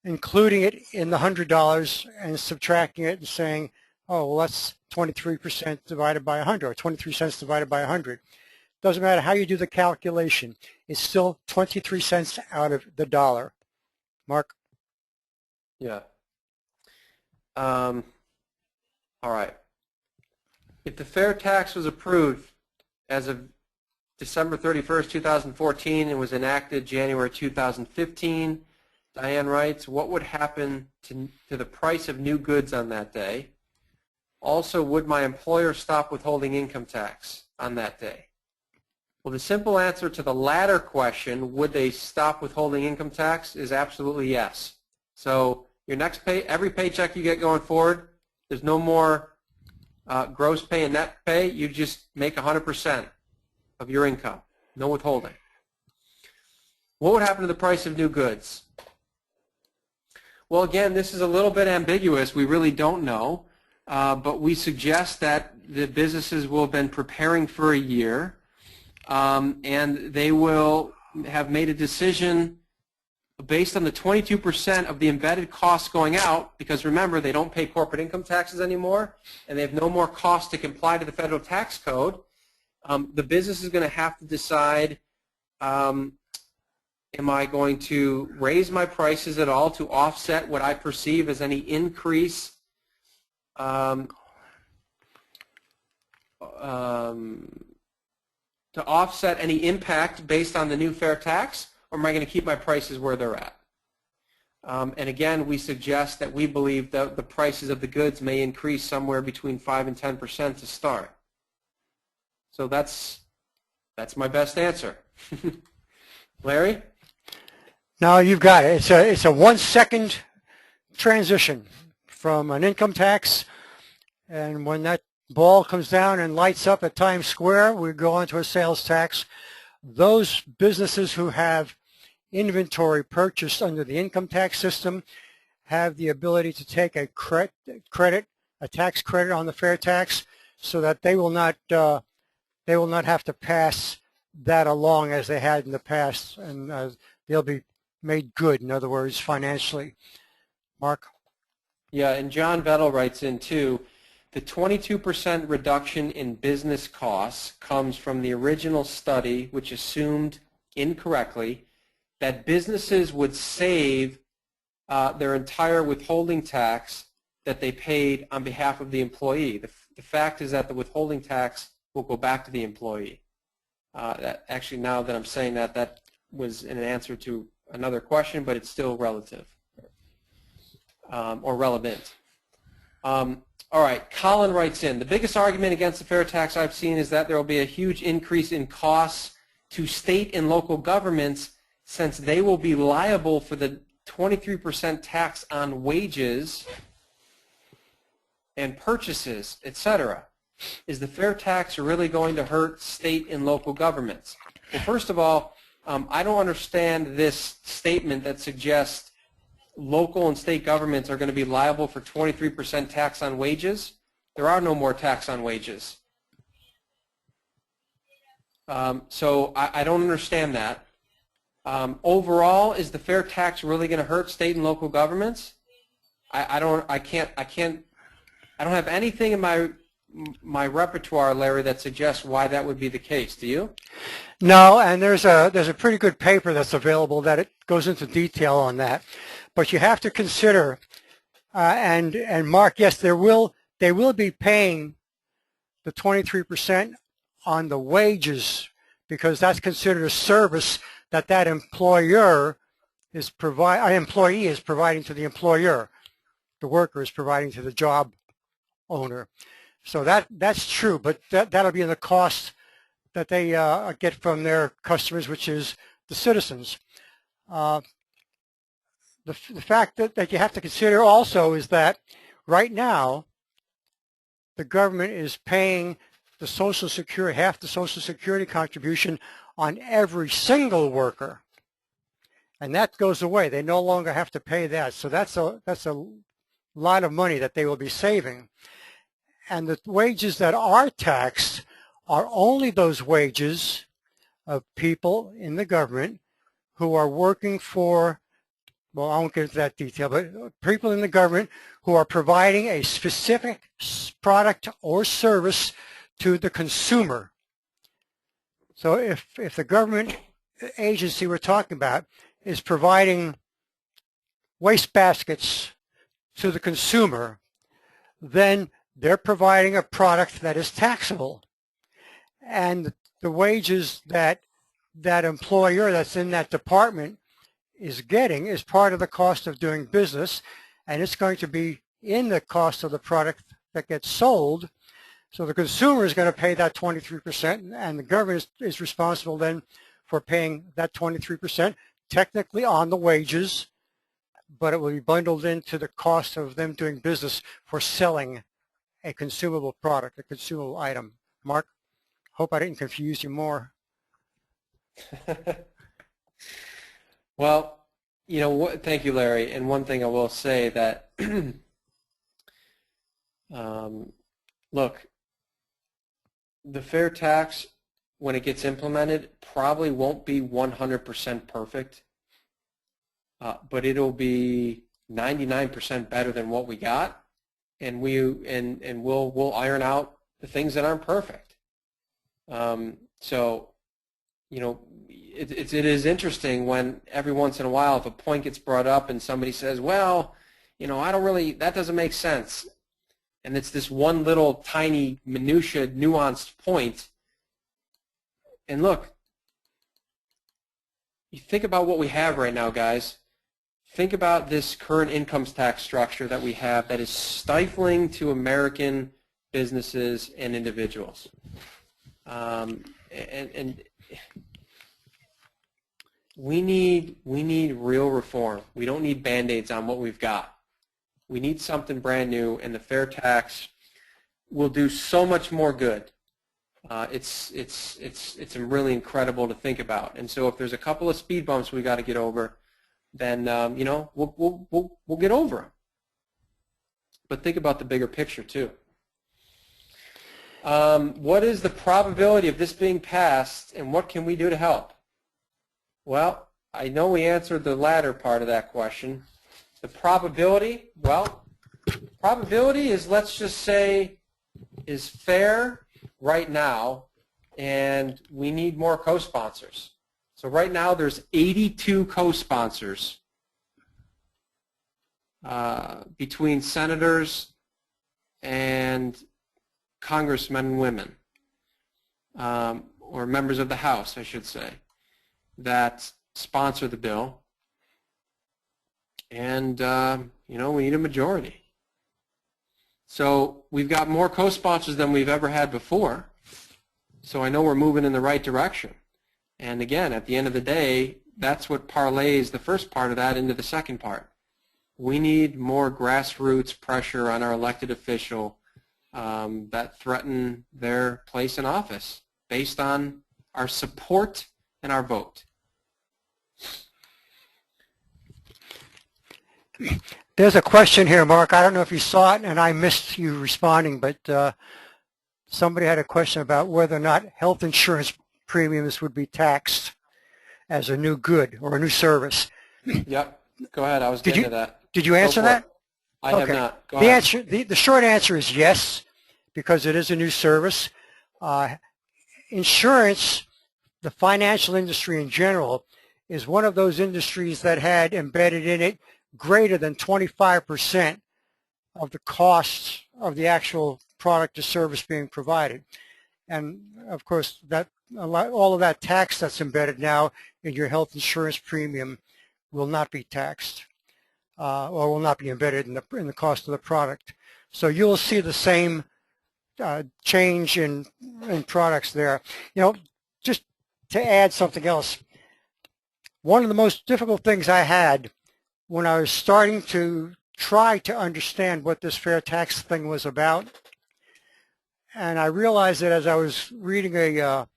including it in the $100 and subtracting it and saying, oh, well, that's 23% divided by 100, or 23 cents divided by 100. Doesn't matter how you do the calculation. It's still 23 cents out of the dollar. Mark? Yeah. All right. If the fair tax was approved as of December 31st, 2014 and was enacted January 2015, Diane writes, what would happen to the price of new goods on that day? Also, would my employer stop withholding income tax on that day? Well, the simple answer to the latter question, would they stop withholding income tax, is absolutely yes. So your next pay, every paycheck you get going forward, there's no more gross pay and net pay. You just make 100% of your income, no withholding. What would happen to the price of new goods? Well, again, this is a little bit ambiguous. We really don't know. But we suggest that the businesses will have been preparing for a year, and they will have made a decision based on the 22% of the embedded costs going out, because remember, they don't pay corporate income taxes anymore, and they have no more cost to comply to the federal tax code. The business is going to have to decide, am I going to raise my prices at all to offset what I perceive as any increase to offset any impact based on the new fair tax, or am I going to keep my prices where they're at? And again, we suggest that we believe that the prices of the goods may increase somewhere between 5 and 10% to start. So that's my best answer. Larry? Now you've got it. It's a 1 second transition from an income tax, and when that ball comes down and lights up at Times Square, we go on to a sales tax. Those businesses who have inventory purchased under the income tax system have the ability to take a a tax credit on the fair tax, so that they will not have to pass that along as they had in the past, and they'll be made good, in other words, financially. Mark? Yeah, and John Vettel writes in too, the 22% reduction in business costs comes from the original study, which assumed incorrectly that businesses would save their entire withholding tax that they paid on behalf of the employee. The fact is that the withholding tax will go back to the employee. Actually, now that I'm saying that, that was an answer to another question, but it's still relative or relevant. All right, Colin writes in, the biggest argument against the fair tax I've seen is that there will be a huge increase in costs to state and local governments, since they will be liable for the 23% tax on wages and purchases, etc. Is the fair tax really going to hurt state and local governments? Well, first of all, I don't understand this statement that suggests local and state governments are going to be liable for 23% tax on wages. There are no more tax on wages. So I don't understand that. Overall, is the fair tax really going to hurt state and local governments? I don't have anything in my repertoire, Larry, that suggests why that would be the case. Do you? No, and there's a pretty good paper that's available that it goes into detail on that. But you have to consider, and Mark, yes, they will be paying the 23% on the wages, because that's considered a service that employee is providing to the employer. The worker is providing to the job owner. So that's true, but that'll be in the cost that they get from their customers, which is the citizens. The fact that you have to consider also is that right now the government is paying the Social Security, half the Social Security contribution on every single worker, and that goes away. They no longer have to pay that. So that's a lot of money that they will be saving. And the wages that are taxed are only those wages of people in the government who are working for, well, I won't get into that detail, but people in the government who are providing a specific product or service to the consumer. So if the government agency we're talking about is providing waste baskets to the consumer, then they're providing a product that is taxable. And the wages that employer that's in that department is getting is part of the cost of doing business, and it's going to be in the cost of the product that gets sold. So the consumer is going to pay that 23%, and the government is responsible then for paying that 23%, technically on the wages, but it will be bundled into the cost of them doing business for selling a consumable product, a consumable item. Mark, hope I didn't confuse you more. Well, you know, thank you, Larry. And one thing I will say that, look, the fair tax, when it gets implemented, probably won't be 100% perfect, but it'll be 99% better than what we got, and we'll iron out the things that aren't perfect. So, you know, it is interesting when every once in a while, if a point gets brought up and somebody says, well, you know, that doesn't make sense, and it's this one little tiny minutia nuanced point. And look, you think about what we have right now, guys. think about this current income tax structure that we have that is stifling to American businesses and individuals. And we need real reform. We don't need Band-Aids on what we've got. We need something brand new, and the fair tax will do so much more good. It's really incredible to think about. And so if there's a couple of speed bumps we got to get over, then you know, we'll get over them. But think about the bigger picture too. What is the probability of this being passed, and what can we do to help? Well, I know we answered the latter part of that question. The probability, well, probability is, let's just say, is fair right now, and we need more co-sponsors. So right now there's 82 co-sponsors between senators and congressmen and women, or members of the House, I should say, that sponsor the bill. And, you know, we need a majority. So we've got more co-sponsors than we've ever had before. So I know we're moving in the right direction. And again, at the end of the day, that's what parlays the first part of that into the second part. We need more grassroots pressure on our elected official that threaten their place in office based on our support and our vote. There's a question here, Mark. I don't know if you saw it, and I missed you responding, but somebody had a question about whether or not health insurance premiums would be taxed as a new good or a new service. Yep. Go ahead. I was getting to that. Did you answer that? I have not. Go ahead. The short answer is yes, because it is a new service. Insurance, the financial industry in general, is one of those industries that had embedded in it greater than 25% of the costs of the actual product or service being provided. And of course, all of that tax that's embedded now in your health insurance premium will not be taxed or will not be embedded in the cost of the product. So you'll see the same change in products there. You know, just to add something else, one of the most difficult things I had when I was starting to try to understand what this fair tax thing was about, and I realized that as I was reading a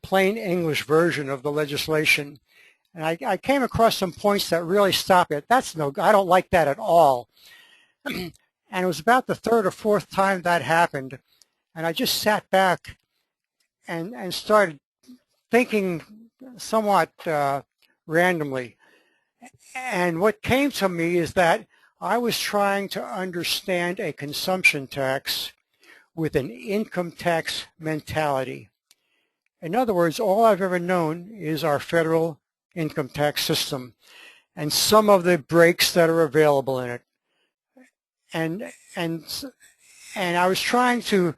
plain English version of the legislation, and I came across some points that really stopped it. I don't like that at all. And it was about the third or fourth time that happened, and I just sat back and started thinking somewhat randomly. And what came to me is that I was trying to understand a consumption tax with an income tax mentality. In other words, all I've ever known is our federal income tax system and some of the breaks that are available in it. And I was trying to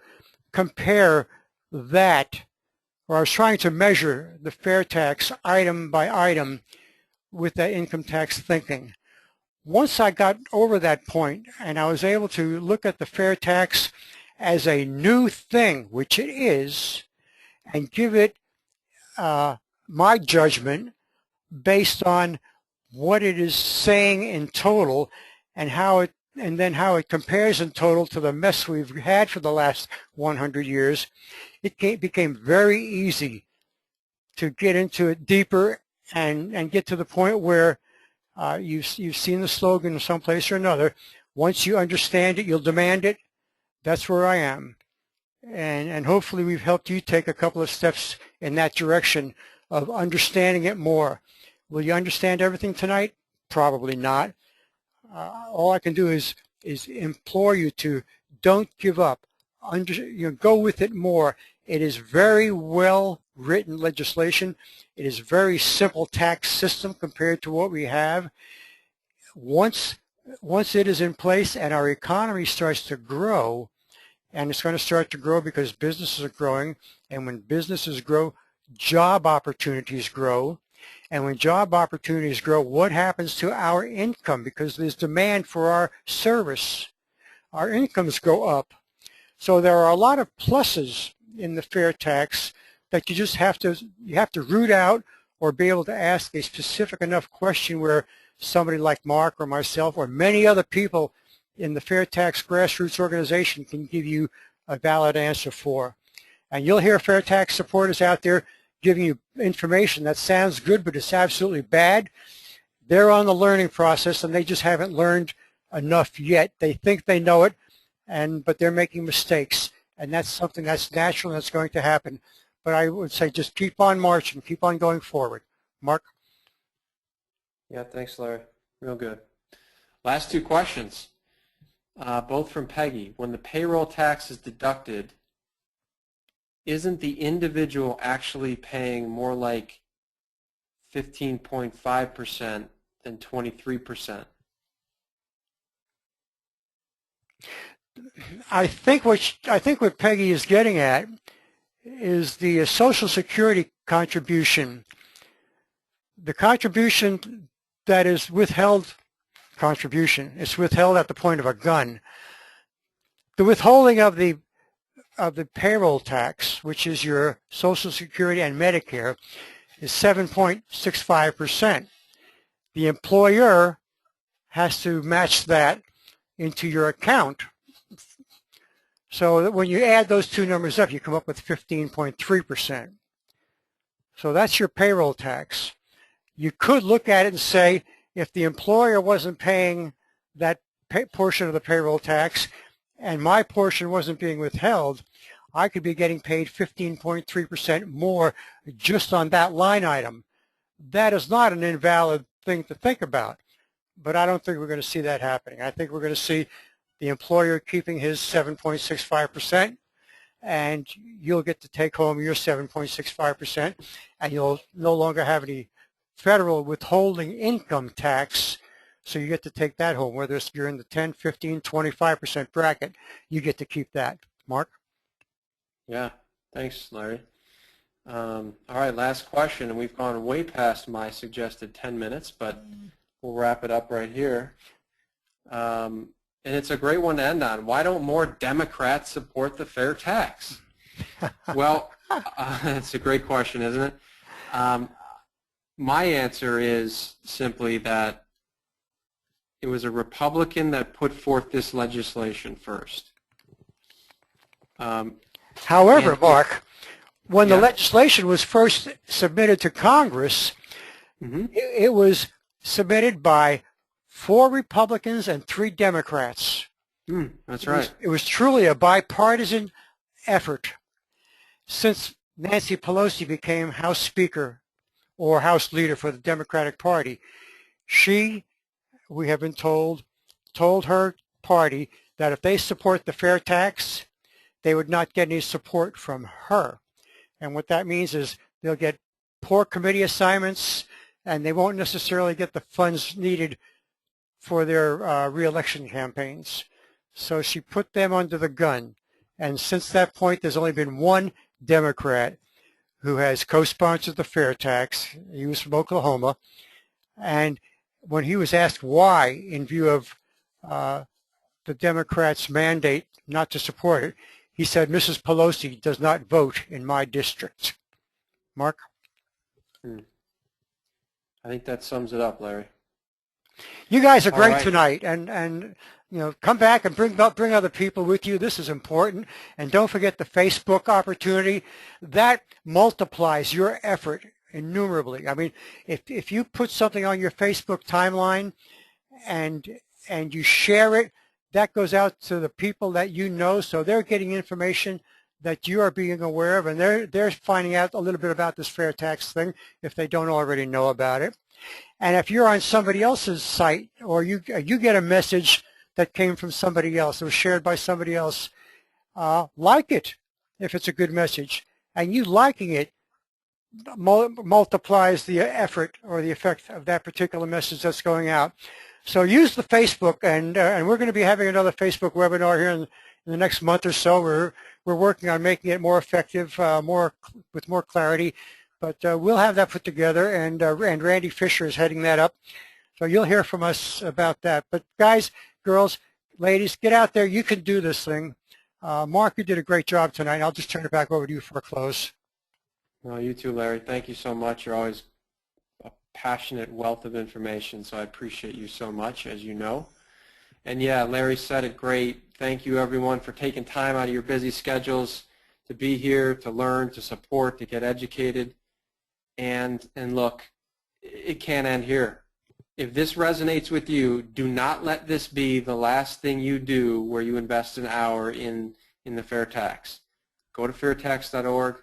compare that, or I was trying to measure the fair tax item by item with that income tax thinking. Once I got over that point and I was able to look at the fair tax as a new thing, which it is, and give it my judgment based on what it is saying in total and then how it compares in total to the mess we've had for the last 100 years, it became very easy to get into it deeper and get to the point where you've seen the slogan in some place or another. Once you understand it, you'll demand it. That's where I am. And hopefully we've helped you take a couple of steps in that direction of understanding it more. Will you understand everything tonight? Probably not. All I can do is implore you to don't give up. Go with it more. It is very well written legislation. It is a very simple tax system compared to what we have. Once it is in place and our economy starts to grow, and it's going to start to grow because businesses are growing, and when businesses grow, job opportunities grow, And when job opportunities grow, what happens to our income? Because there's demand for our service. Our incomes go up. So there are a lot of pluses in the fair tax that you have to root out or be able to ask a specific enough question where somebody like Mark or myself or many other people in the fair tax grassroots organization can give you a valid answer for. And you'll hear fair tax supporters out there giving you information that sounds good, but it's absolutely bad. They're on the learning process, and they just haven't learned enough yet. They think they know it, but they're making mistakes, and that's something that's natural and that's going to happen. But I would say just keep on marching, keep on going forward. Mark? Yeah, thanks, Larry. Real good. Last two questions, both from Peggy. When the payroll tax is deducted, isn't the individual actually paying more like 15.5% than 23%? I think what Peggy is getting at is the Social Security contribution. The contribution that is withheld contribution is withheld at the point of a gun. The withholding of the payroll tax, which is your Social Security and Medicare, is 7.65%. The employer has to match that into your account. So that when you add those two numbers up, you come up with 15.3%. So that's your payroll tax. You could look at it and say, if the employer wasn't paying that portion of the payroll tax and my portion wasn't being withheld, I could be getting paid 15.3% more just on that line item. That is not an invalid thing to think about, but I don't think we're going to see that happening. I think we're going to see the employer keeping his 7.65%, and you'll get to take home your 7.65%, and you'll no longer have any federal withholding income tax, so you get to take that home. Whether you're in the 10, 15, 25% bracket, you get to keep that. Mark? Yeah, thanks, Larry. All right, last question, and we've gone way past my suggested 10 minutes, but we'll wrap it up right here. And it's a great one to end on. Why don't more Democrats support the fair tax? Well, it's a great question, isn't it? My answer is simply that it was a Republican that put forth this legislation first. However, Mark, when the legislation was first submitted to Congress, it was submitted by 4 Republicans and 3 Democrats. That's right. It was truly a bipartisan effort. Since Nancy Pelosi became House Speaker or House Leader for the Democratic Party, we have been told her party that if they support the fair tax, they would not get any support from her. And what that means is they'll get poor committee assignments, and they won't necessarily get the funds needed for their re-election campaigns. So she put them under the gun. And since that point, there's only been one Democrat who has co-sponsored the fair tax. He was from Oklahoma. And when he was asked why, in view of the Democrats' mandate not to support it, he said, Mrs. Pelosi does not vote in my district. Mark? I think that sums it up, Larry. You guys are great tonight, and you know, come back and bring other people with you. This is important, and don't forget the Facebook opportunity. That multiplies your effort innumerably. I mean, if you put something on your Facebook timeline and you share it, that goes out to the people that you know, so they're getting information that you are being aware of, and they're finding out a little bit about this fair tax thing if they don't already know about it. And if you're on somebody else's site, or you get a message that came from somebody else, or was shared by somebody else, like it if it's a good message. And you liking it multiplies the effort or the effect of that particular message that's going out. So use the Facebook, and we're going to be having another Facebook webinar here in the next month or so. We're working on making it more effective, with more clarity. but we'll have that put together, and Randy Fisher is heading that up. So you'll hear from us about that. But guys, girls, ladies, get out there. You can do this thing. Mark, you did a great job tonight. I'll just turn it back over to you for a close. Well, you too, Larry. Thank you so much. You're always a passionate wealth of information, so I appreciate you so much, as you know. And yeah, Larry said it great. Thank you, everyone, for taking time out of your busy schedules to be here, to learn, to support, to get educated. And look, it can't end here. If this resonates with you, do not let this be the last thing you do where you invest an hour in the FairTax. Go to fairtax.org,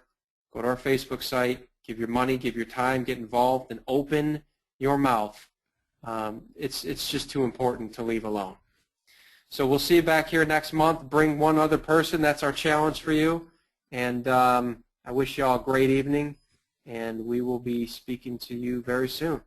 go to our Facebook site, give your money, give your time, get involved, and open your mouth. It's just too important to leave alone. So we'll see you back here next month. Bring one other person. That's our challenge for you. And I wish you all a great evening, and we will be speaking to you very soon.